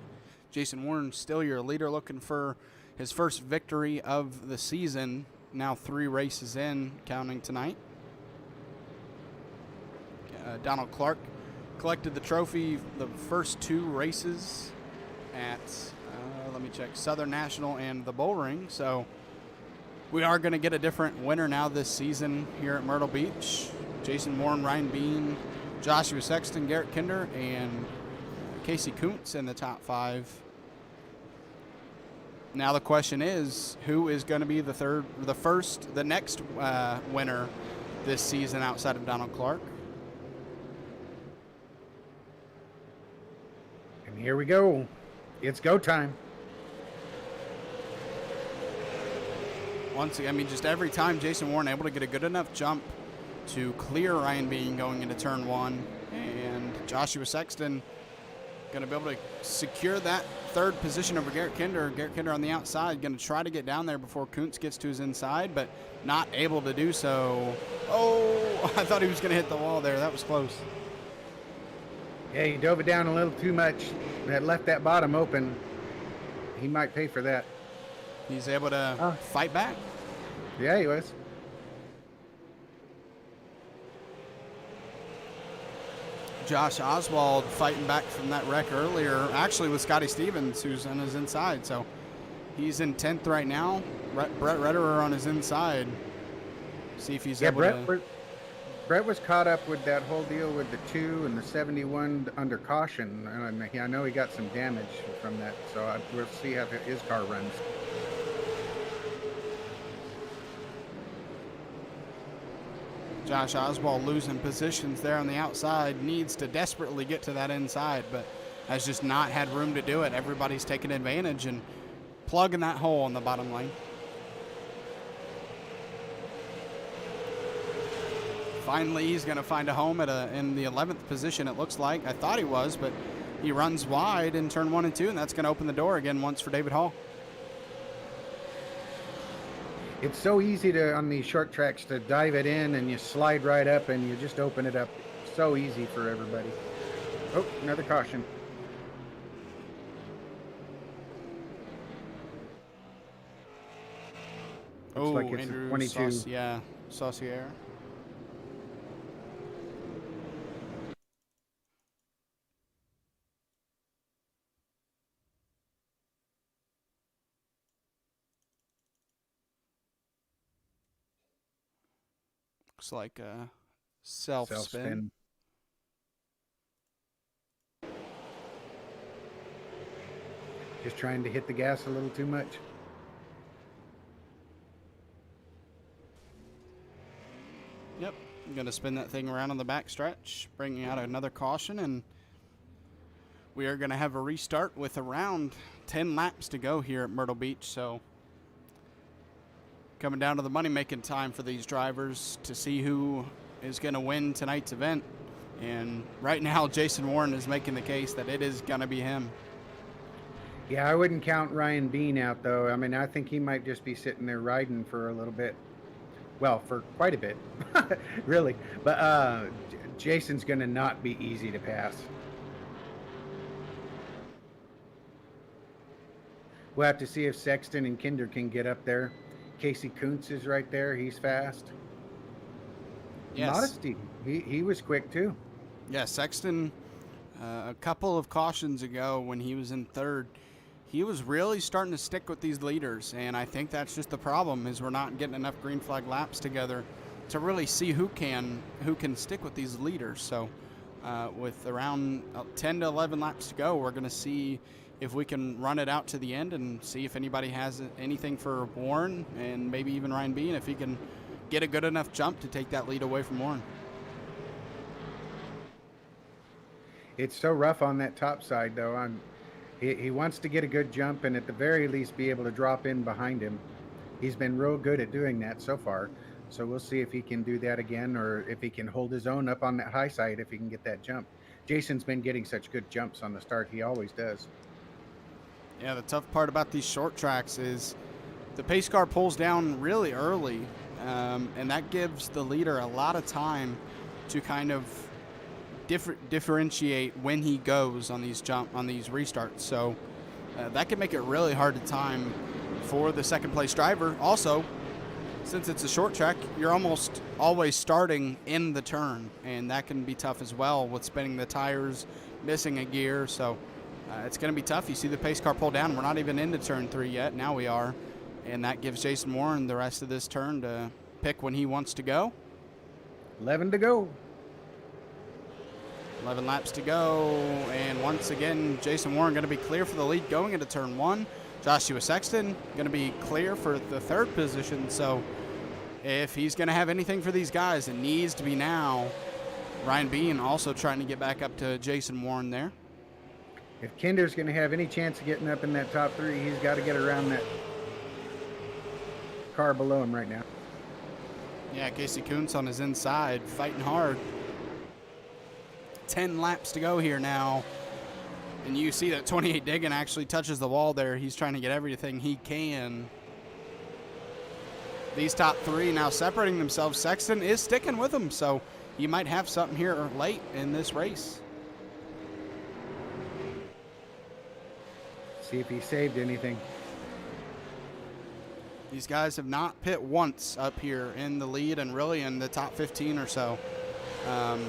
Speaker 1: Jason Warren still your leader, looking for his first victory of the season. Now 3 races in, counting tonight. Donald Clark collected the trophy the first 2 races at, let me check, Southern National and the Bull Ring. So we are going to get a different winner now this season here at Myrtle Beach. Jason Warren, Ryan Bean, Joshua Sexton, Garrett Kinder, and Casey Kuntz in the top 5. Now the question is, who is going to be the next winner this season outside of Donald Clark?
Speaker 2: And here we go. It's go time.
Speaker 1: Once again, I mean, just every time Jason Warren able to get a good enough jump to clear Ryan Bean going into turn 1, and Joshua Sexton going to be able to secure that 3rd position over Garrett Kinder. Garrett Kinder on the outside, going to try to get down there before Kuntz gets to his inside, but not able to do so. Oh, I thought he was going to hit the wall there. That was close.
Speaker 2: Yeah, he dove it down a little too much. That left that bottom open. He might pay for that.
Speaker 1: He's able to fight back.
Speaker 2: Yeah, he was.
Speaker 1: Josh Oswald fighting back from that wreck earlier, actually with Scotty Stevens, who's on his inside. So he's in 10th right now. Brett Retterer on his inside. See if he's able to...
Speaker 2: Brett was caught up with that whole deal with the 2 and the 71 under caution. And I know he got some damage from that. So we'll see how his car runs.
Speaker 1: Josh Oswald losing positions there on the outside, needs to desperately get to that inside, but has just not had room to do it. Everybody's taking advantage and plugging that hole in the bottom lane. Finally, he's going to find a home in the 11th position, it looks like. I thought he was, but he runs wide in turn 1 and 2, and that's going to open the door again once for David Hall.
Speaker 2: It's so easy on these short tracks to dive it in and you slide right up and you just open it up. So easy for everybody. Oh, another caution. Looks like it's
Speaker 1: Andrew
Speaker 2: 22.
Speaker 1: Saucier. Looks like a self-spin.
Speaker 2: Just trying to hit the gas a little too much.
Speaker 1: Yep, I'm going to spin that thing around on the back stretch, bringing out another caution, and we are going to have a restart with around 10 laps to go here at Myrtle Beach. So coming down to the money-making time for these drivers to see who is going to win tonight's event. And right now, Jason Warren is making the case that it is going to be him.
Speaker 2: Yeah, I wouldn't count Ryan Bean out, though. I mean, I think he might just be sitting there riding for a little bit. Well, for quite a bit, really. But Jason's going to not be easy to pass. We'll have to see if Sexton and Kinder can get up there. Casey Kuntz is right there. He's fast.
Speaker 1: Yes.
Speaker 2: Modesty. He was quick, too.
Speaker 1: Yeah, Sexton, a couple of cautions ago when he was in third, he was really starting to stick with these leaders, and I think that's just the problem, is we're not getting enough green flag laps together to really see who can stick with these leaders. So with around 10 to 11 laps to go, we're going to see if we can run it out to the end and see if anybody has anything for Warren and maybe even Ryan Bean, if he can get a good enough jump to take that lead away from Warren.
Speaker 2: It's so rough on that top side, though. He wants to get a good jump and at the very least be able to drop in behind him. He's been real good at doing that so far. So we'll see if he can do that again, or if he can hold his own up on that high side, if he can get that jump. Jason's been getting such good jumps on the start. He always does.
Speaker 1: Yeah, the tough part about these short tracks is the pace car pulls down really early, and that gives the leader a lot of time to kind of differentiate when he goes on these restarts. So that can make it really hard to time for the second place driver. Also, since it's a short track, you're almost always starting in the turn, and that can be tough as well with spinning the tires, missing a gear. So it's going to be tough. You see the pace car pull down. We're not even into turn 3 yet. Now we are, and that gives Jason Warren the rest of this turn to pick when he wants to go.
Speaker 2: 11 to go.
Speaker 1: 11 laps to go, and once again, Jason Warren going to be clear for the lead going into turn 1. Joshua Sexton going to be clear for the third position. So if he's going to have anything for these guys, it needs to be now. Ryan Bean also trying to get back up to Jason Warren there.
Speaker 2: If Kinder's going to have any chance of getting up in that top 3, he's got to get around that car below him right now.
Speaker 1: Yeah, Casey Kuntz on his inside, fighting hard. 10 laps to go here now. And you see that 28 Diggin actually touches the wall there. He's trying to get everything he can. These top 3 now separating themselves. Sexton is sticking with them, so he might have something here late in this race.
Speaker 2: See if he saved anything.
Speaker 1: These guys have not pit once up here in the lead and really in the top 15 or so.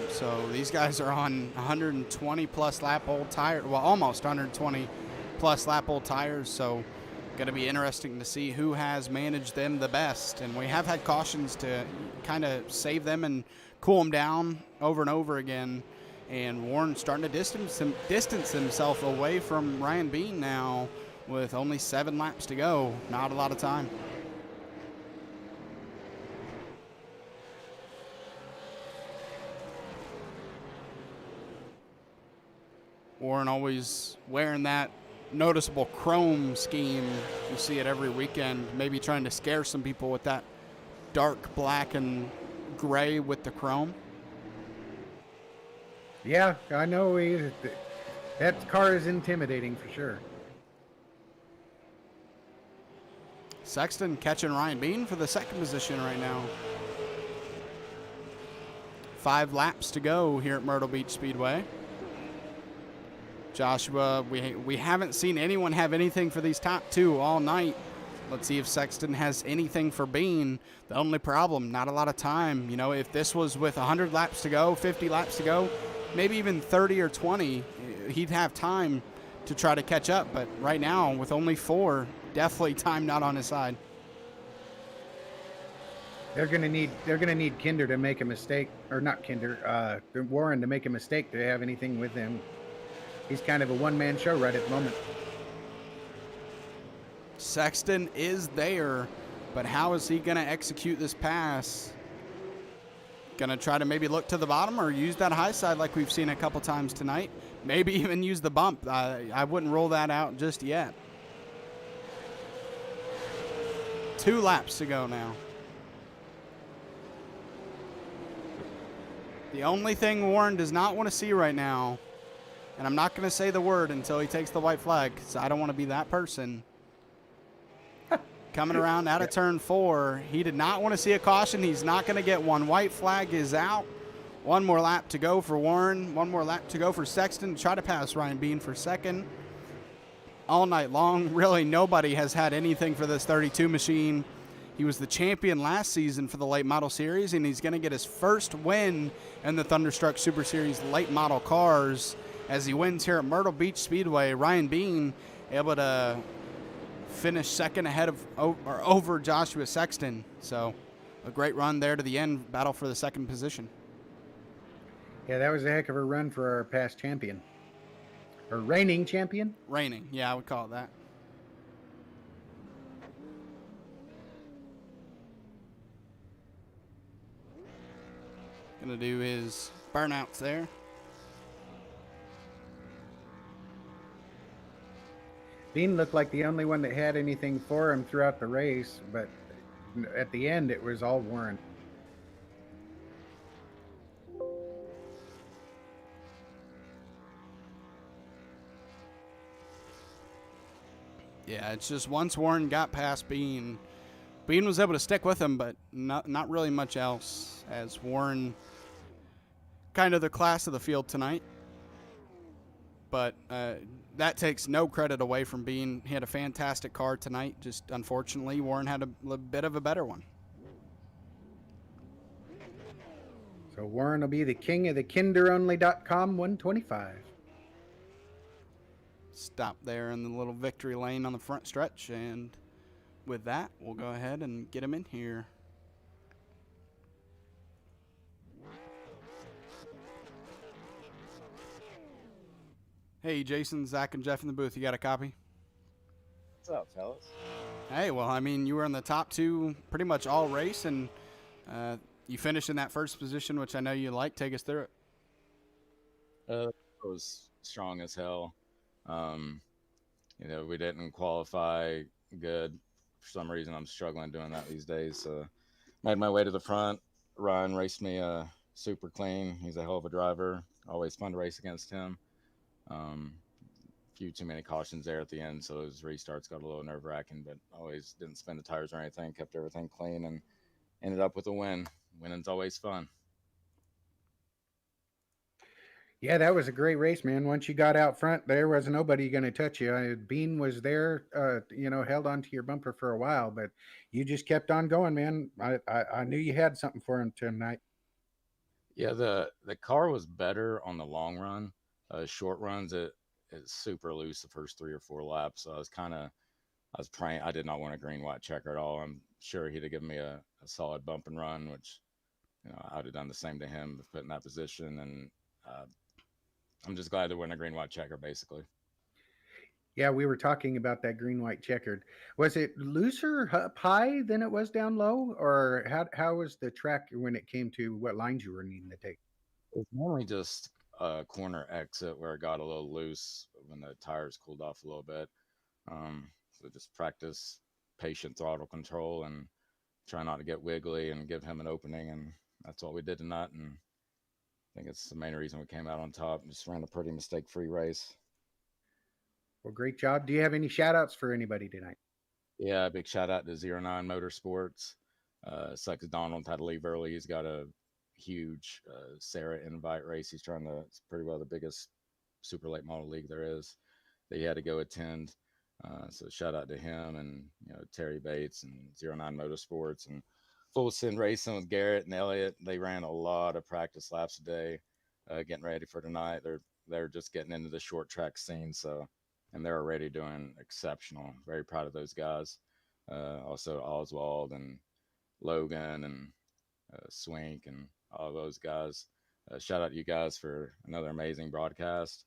Speaker 1: So these guys are on 120 plus lap old tire, well, almost 120 plus lap old tires. So going to be interesting to see who has managed them the best. And we have had cautions to kind of save them and cool them down over and over again. And Warren starting to distance himself away from Ryan Bean now with only 7 laps to go. Not a lot of time. Warren always wearing that noticeable chrome scheme. You see it every weekend, maybe trying to scare some people with that dark black and gray with the chrome.
Speaker 2: Yeah, I know that car is intimidating for sure.
Speaker 1: Sexton catching Ryan Bean for the second position right now. 5 laps to go here at Myrtle Beach Speedway. Joshua, we haven't seen anyone have anything for these top 2 all night. Let's see if Sexton has anything for Bean. The only problem, not a lot of time. You know, if this was with 100 laps to go, 50 laps to go, maybe even 30 or 20, he'd have time to try to catch up. But right now, with only 4, definitely time not on his side.
Speaker 2: They're gonna need Kinder to make a mistake, or not Kinder, Warren to make a mistake to have anything with him. He's kind of a one-man show right at the moment.
Speaker 1: Sexton is there, but how is he going to execute this pass? Going to try to maybe look to the bottom or use that high side like we've seen a couple times tonight? Maybe even use the bump. I wouldn't rule that out just yet. 2 laps to go now. The only thing Warren does not want to see right now, and I'm not going to say the word until he takes the white flag because I don't want to be that person. Coming around out of turn 4, he did not want to see a caution. He's not going to get one. White flag is out. One more lap to go for Warren. One more lap to go for Sexton to try to pass Ryan Bean for second. All night long, really nobody has had anything for this 32 machine. He was the champion last season for the late model series, and he's going to get his first win in the Thunderstruck Super Series late model cars as he wins here at Myrtle Beach Speedway. Ryan Bean able to finish second ahead of or over Joshua Sexton. So a great run there to the end, battle for the second position.
Speaker 2: Yeah, that was a heck of a run for our past champion. Or reigning champion?
Speaker 1: Reigning, yeah, I would call it that. Gonna do his burnouts there.
Speaker 2: Bean looked like the only one that had anything for him throughout the race, but at the end it was all Warren.
Speaker 1: Yeah, it's just once Warren got past Bean was able to stick with him, but not really much else, as Warren kind of the class of the field tonight. But that takes no credit away from Bean. He had a fantastic car tonight. Just unfortunately, Warren had a bit of a better one.
Speaker 2: So Warren will be the king of the kinderonly.com 125.
Speaker 1: Stop there in the little victory lane on the front stretch, and with that, we'll go ahead and get him in here. Hey, Jason, Zach, and Jeff in the booth. You got a copy?
Speaker 3: What's up, fellas?
Speaker 1: Hey, well, I mean, you were in the top 2 pretty much all race, and you finished in that first position, which I know you like. Take us through it.
Speaker 3: It was strong as hell. We didn't qualify good. For some reason, I'm struggling doing that these days. Made my way to the front. Ryan raced me super clean. He's a hell of a driver. Always fun to race against him. Few too many cautions there at the end, so his restarts got a little nerve-wracking, but always didn't spin the tires or anything, kept everything clean, and ended up with a win. Winning's always fun.
Speaker 2: Yeah, that was a great race, man. Once you got out front, there was nobody going to touch you. Bean was there, held onto your bumper for a while, but you just kept on going, man. I knew you had something for him tonight.
Speaker 3: Yeah, the car was better on the long run. Short runs, it's super loose the first 3 or 4 laps. So I was praying. I did not want a green white checker at all. I'm sure he'd have given me a solid bump and run, which I would have done the same to him if put in that position. And I'm just glad there wasn't a green white checker, basically.
Speaker 2: Yeah, we were talking about that green white checkered. Was it looser up high than it was down low, or how was the track when it came to what lines you were needing to take?
Speaker 3: It's normally just a corner exit where it got a little loose when the tires cooled off a little bit. So just practice patient throttle control and try not to get wiggly and give him an opening. And that's what we did tonight. And I think it's the main reason we came out on top. Just ran a pretty mistake-free race.
Speaker 2: Well, great job. Do you have any shout outs for anybody tonight?
Speaker 3: Yeah, big shout out to 09 Motorsports. Sucks Donald had to leave early. He's got a huge Sarah invite race. It's pretty well the biggest super late model league there is that he had to go attend. So shout out to him and Terry Bates and 09 Motorsports and Full Send Racing with Garrett and Elliott. They ran a lot of practice laps a day, getting ready for tonight. They're just getting into the short track scene, and they're already doing exceptional. Very proud of those guys. Also Oswald and Logan and Swink and all those guys. Shout out to you guys for another amazing broadcast.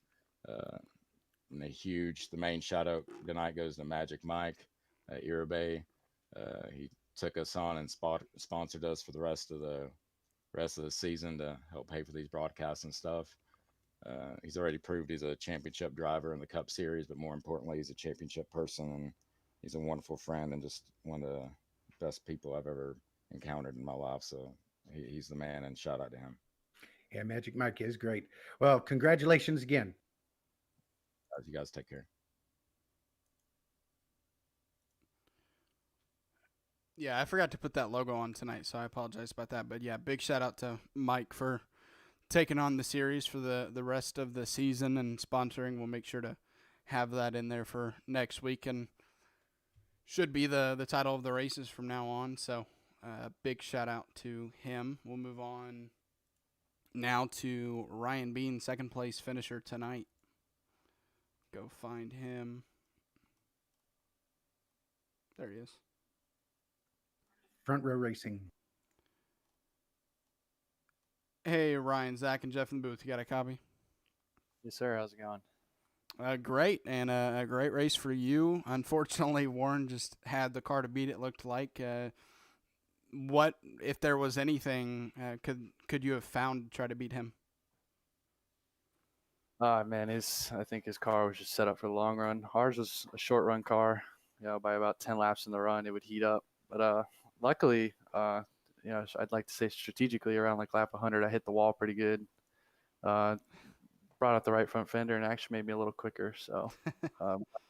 Speaker 3: And the main shout out tonight goes to Magic Mike at Irabay. He took us on and sponsored us for the rest of the season to help pay for these broadcasts and stuff. He's already proved he's a championship driver in the Cup Series, but more importantly, he's a championship person, and he's a wonderful friend and just one of best people I've ever encountered in my life. So he's the man, and shout out to him.
Speaker 2: Yeah, Magic Mike is great. Well, congratulations again.
Speaker 3: You guys take care.
Speaker 1: Yeah, I forgot to put that logo on tonight, so I apologize about that. But yeah, big shout out to Mike for taking on the series for the rest of the season and sponsoring. We'll make sure to have that in there for next week, and should be the title of the races from now on. So big shout out to him. We'll move on now to Ryan Bean, second place finisher tonight. Go find him. There he is.
Speaker 2: Front row racing.
Speaker 1: Hey, Ryan, Zach, and Jeff in the booth. You got a copy?
Speaker 4: Yes, sir. How's it going?
Speaker 1: Great, and a great race for you. Unfortunately, Warren just had the car to beat, it looked like. What, if there was anything, could you have found to try to beat him?
Speaker 4: Man, I think his car was just set up for the long run. Ours was a short run car. By about 10 laps in the run, it would heat up. But luckily, I'd like to say strategically around like lap 100, I hit the wall pretty good. Brought out the right front fender and actually made me a little quicker. So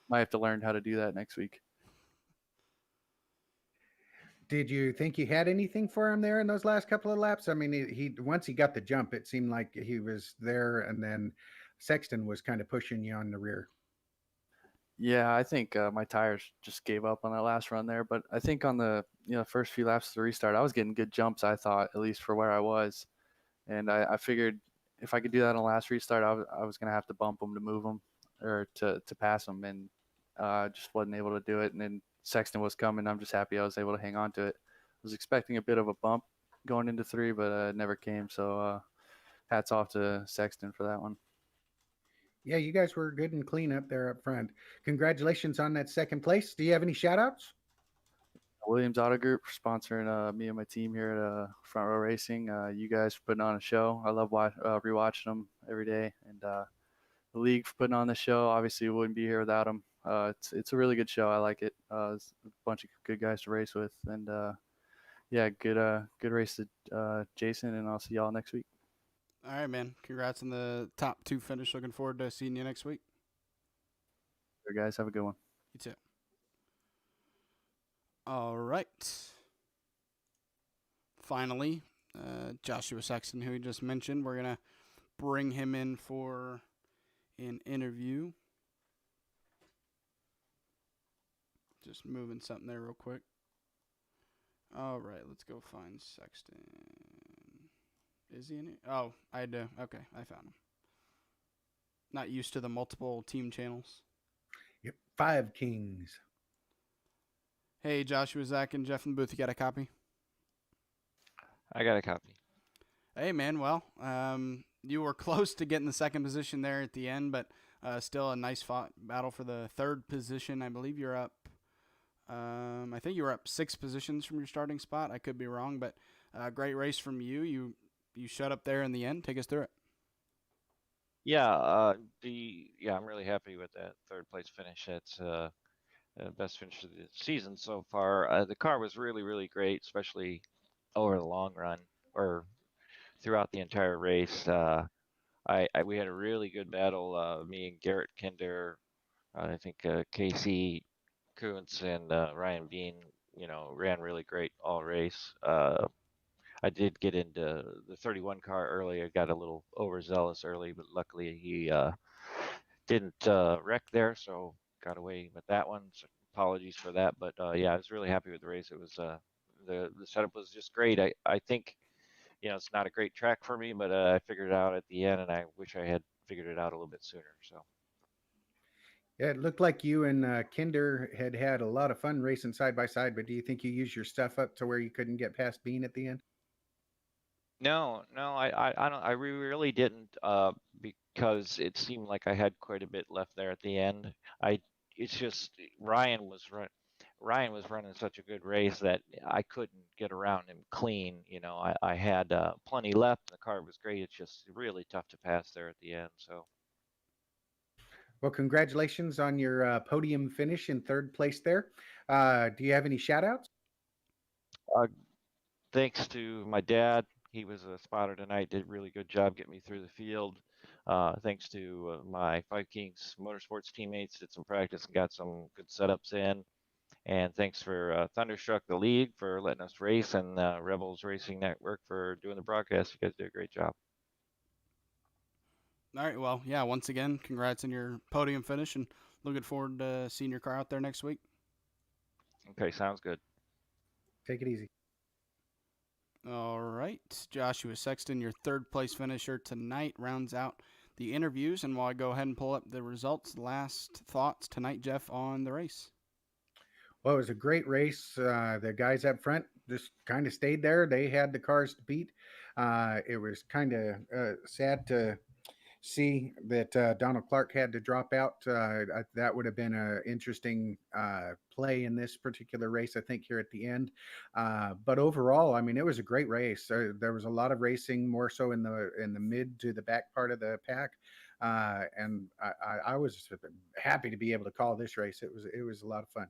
Speaker 4: might have to learn how to do that next week.
Speaker 2: Did you think you had anything for him there in those last couple of laps? I mean, he once he got the jump, it seemed like he was there, and then Sexton was kind of pushing you on the rear.
Speaker 4: Yeah, I think my tires just gave up on that last run there. But I think on the first few laps of the restart, I was getting good jumps, I thought, at least for where I was. And I figured if I could do that on the last restart, I was going to have to bump him to move him or to pass him. And just wasn't able to do it. And then Sexton was coming. I'm just happy I was able to hang on to it. I was expecting a bit of a bump going into 3, but it never came. So hats off to Sexton for that one.
Speaker 2: Yeah, you guys were good and clean up there up front. Congratulations on that second place. Do you have any shout outs?
Speaker 4: Williams Auto Group for sponsoring me and my team here at Front Row Racing. You guys for putting on a show. I love rewatching them every day. And the league for putting on the show. Obviously, we wouldn't be here without them. It's a really good show. I like it. It's a bunch of good guys to race with. And, good race to Jason, and I'll see y'all next week.
Speaker 1: All right, man. Congrats on the top 2 finish. Looking forward to seeing you next week.
Speaker 4: Sure, guys. Have a good one.
Speaker 1: You too. All right. Finally, Joshua Sexton, who we just mentioned, we're going to bring him in for an interview. Just moving something there real quick. All right, let's go find Sexton. Is he in it? Oh, I had to. Okay, I found him. Not used to the multiple team channels.
Speaker 2: Yep, 5 Kings.
Speaker 1: Hey, Joshua, Zach, and Jeff in the booth. You got a copy?
Speaker 5: I got a copy.
Speaker 1: Hey, man. Well, you were close to getting the second position there at the end, but still a nice fought battle for the third position. I believe you're up. I think you were up 6 positions from your starting spot. I could be wrong, but great race from you. You shut up there in the end. Take us through it.
Speaker 5: Yeah, I'm really happy with that third place finish. It's best finish of the season so far. The car was really, really great, especially over the long run or throughout the entire race. We had a really good battle. Me and Garrett Kinder, I think Casey Kuntz and Ryan Bean, ran really great all race. I did get into the 31 car early. I got a little overzealous early, but luckily he didn't wreck there, so got away with that one. So apologies for that, but I was really happy with the race. It was the setup was just great. I think it's not a great track for me, but I figured it out at the end, and I wish I had figured it out a little bit sooner. So.
Speaker 2: Yeah, it looked like you and Kinder had a lot of fun racing side by side, but do you think you used your stuff up to where you couldn't get past Bean at the end?
Speaker 5: No, I don't. I really didn't. Because it seemed like I had quite a bit left there at the end. It's just Ryan was running such a good race that I couldn't get around him clean. I had plenty left. The car was great. It's just really tough to pass there at the end. So.
Speaker 2: Well, congratulations on your podium finish in third place there. Do you have any shout outs?
Speaker 5: Thanks to my dad. He was a spotter tonight, did a really good job getting me through the field. Thanks to my Five Kings Motorsports teammates, did some practice and got some good setups in. And thanks for Thunderstruck, the league, for letting us race, and Rebels Racing Network for doing the broadcast. You guys did a great job.
Speaker 1: All right, well, yeah, once again, congrats on your podium finish, and looking forward to seeing your car out there next week.
Speaker 5: Okay, sounds good.
Speaker 2: Take it easy.
Speaker 1: All right, Joshua Sexton, your third place finisher tonight, rounds out the interviews. And while I go ahead and pull up the results, last thoughts tonight, Jeff, on the race.
Speaker 2: Well, it was a great race. The guys up front just kind of stayed there. They had the cars to beat. It was kind of sad to see that Donald Clark had to drop out. That would have been an interesting play in this particular race, I think, here at the end. But overall, I mean, it was a great race. There was a lot of racing, more so in the mid to the back part of the pack. And I was happy to be able to call this race. It was a lot of fun.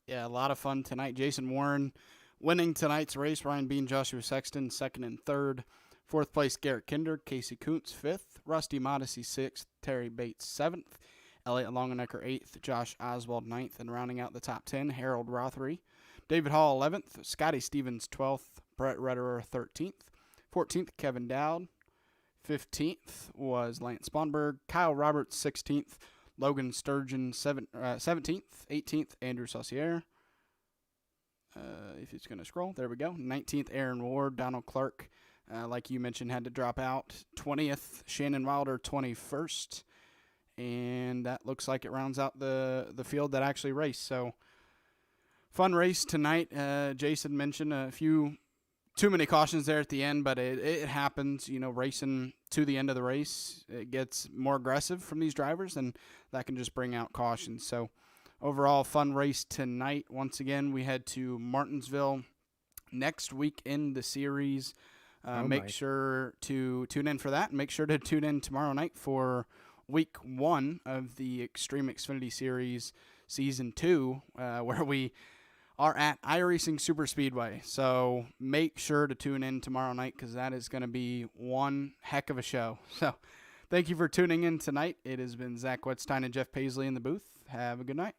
Speaker 1: Yeah, a lot of fun tonight. Jason Warren winning tonight's race. Ryan Bean, Joshua Sexton, second and third. Fourth place, Garrett Kinder. Casey Kuntz, fifth. Rusty Modesty, sixth. Terry Bates, seventh. Elliot Longenecker, eighth. Josh Oswald, ninth. And rounding out the top 10, Harold Rothery. David Hall, 11th. Scotty Stevens, 12th. Brett Rederer, 13th. 14th, Kevin Dowd. 15th was Lance Sponberg. Kyle Roberts, 16th. Logan Sturgeon, 17th. 18th, Andrew Saucier. If it's going to scroll, there we go. 19th, Aaron Ward. Donald Clark, like you mentioned, had to drop out. 20th, Shannon Wilder, 21st. And that looks like it rounds out the field that actually raced. So, fun race tonight. Jason mentioned a few too many cautions there at the end, but it happens. You know, racing to the end of the race, it gets more aggressive from these drivers, and that can just bring out cautions. So, overall, fun race tonight. Once again, we head to Martinsville next week in the series. Make sure to tune in for that, and make sure to tune in tomorrow night for week 1 of the Extreme Xfinity Series Season 2, where we are at iRacing Super Speedway. So make sure to tune in tomorrow night, because that is going to be one heck of a show. So thank you for tuning in tonight. It has been Zach Wetstein and Jeff Paisley in the booth. Have a good night.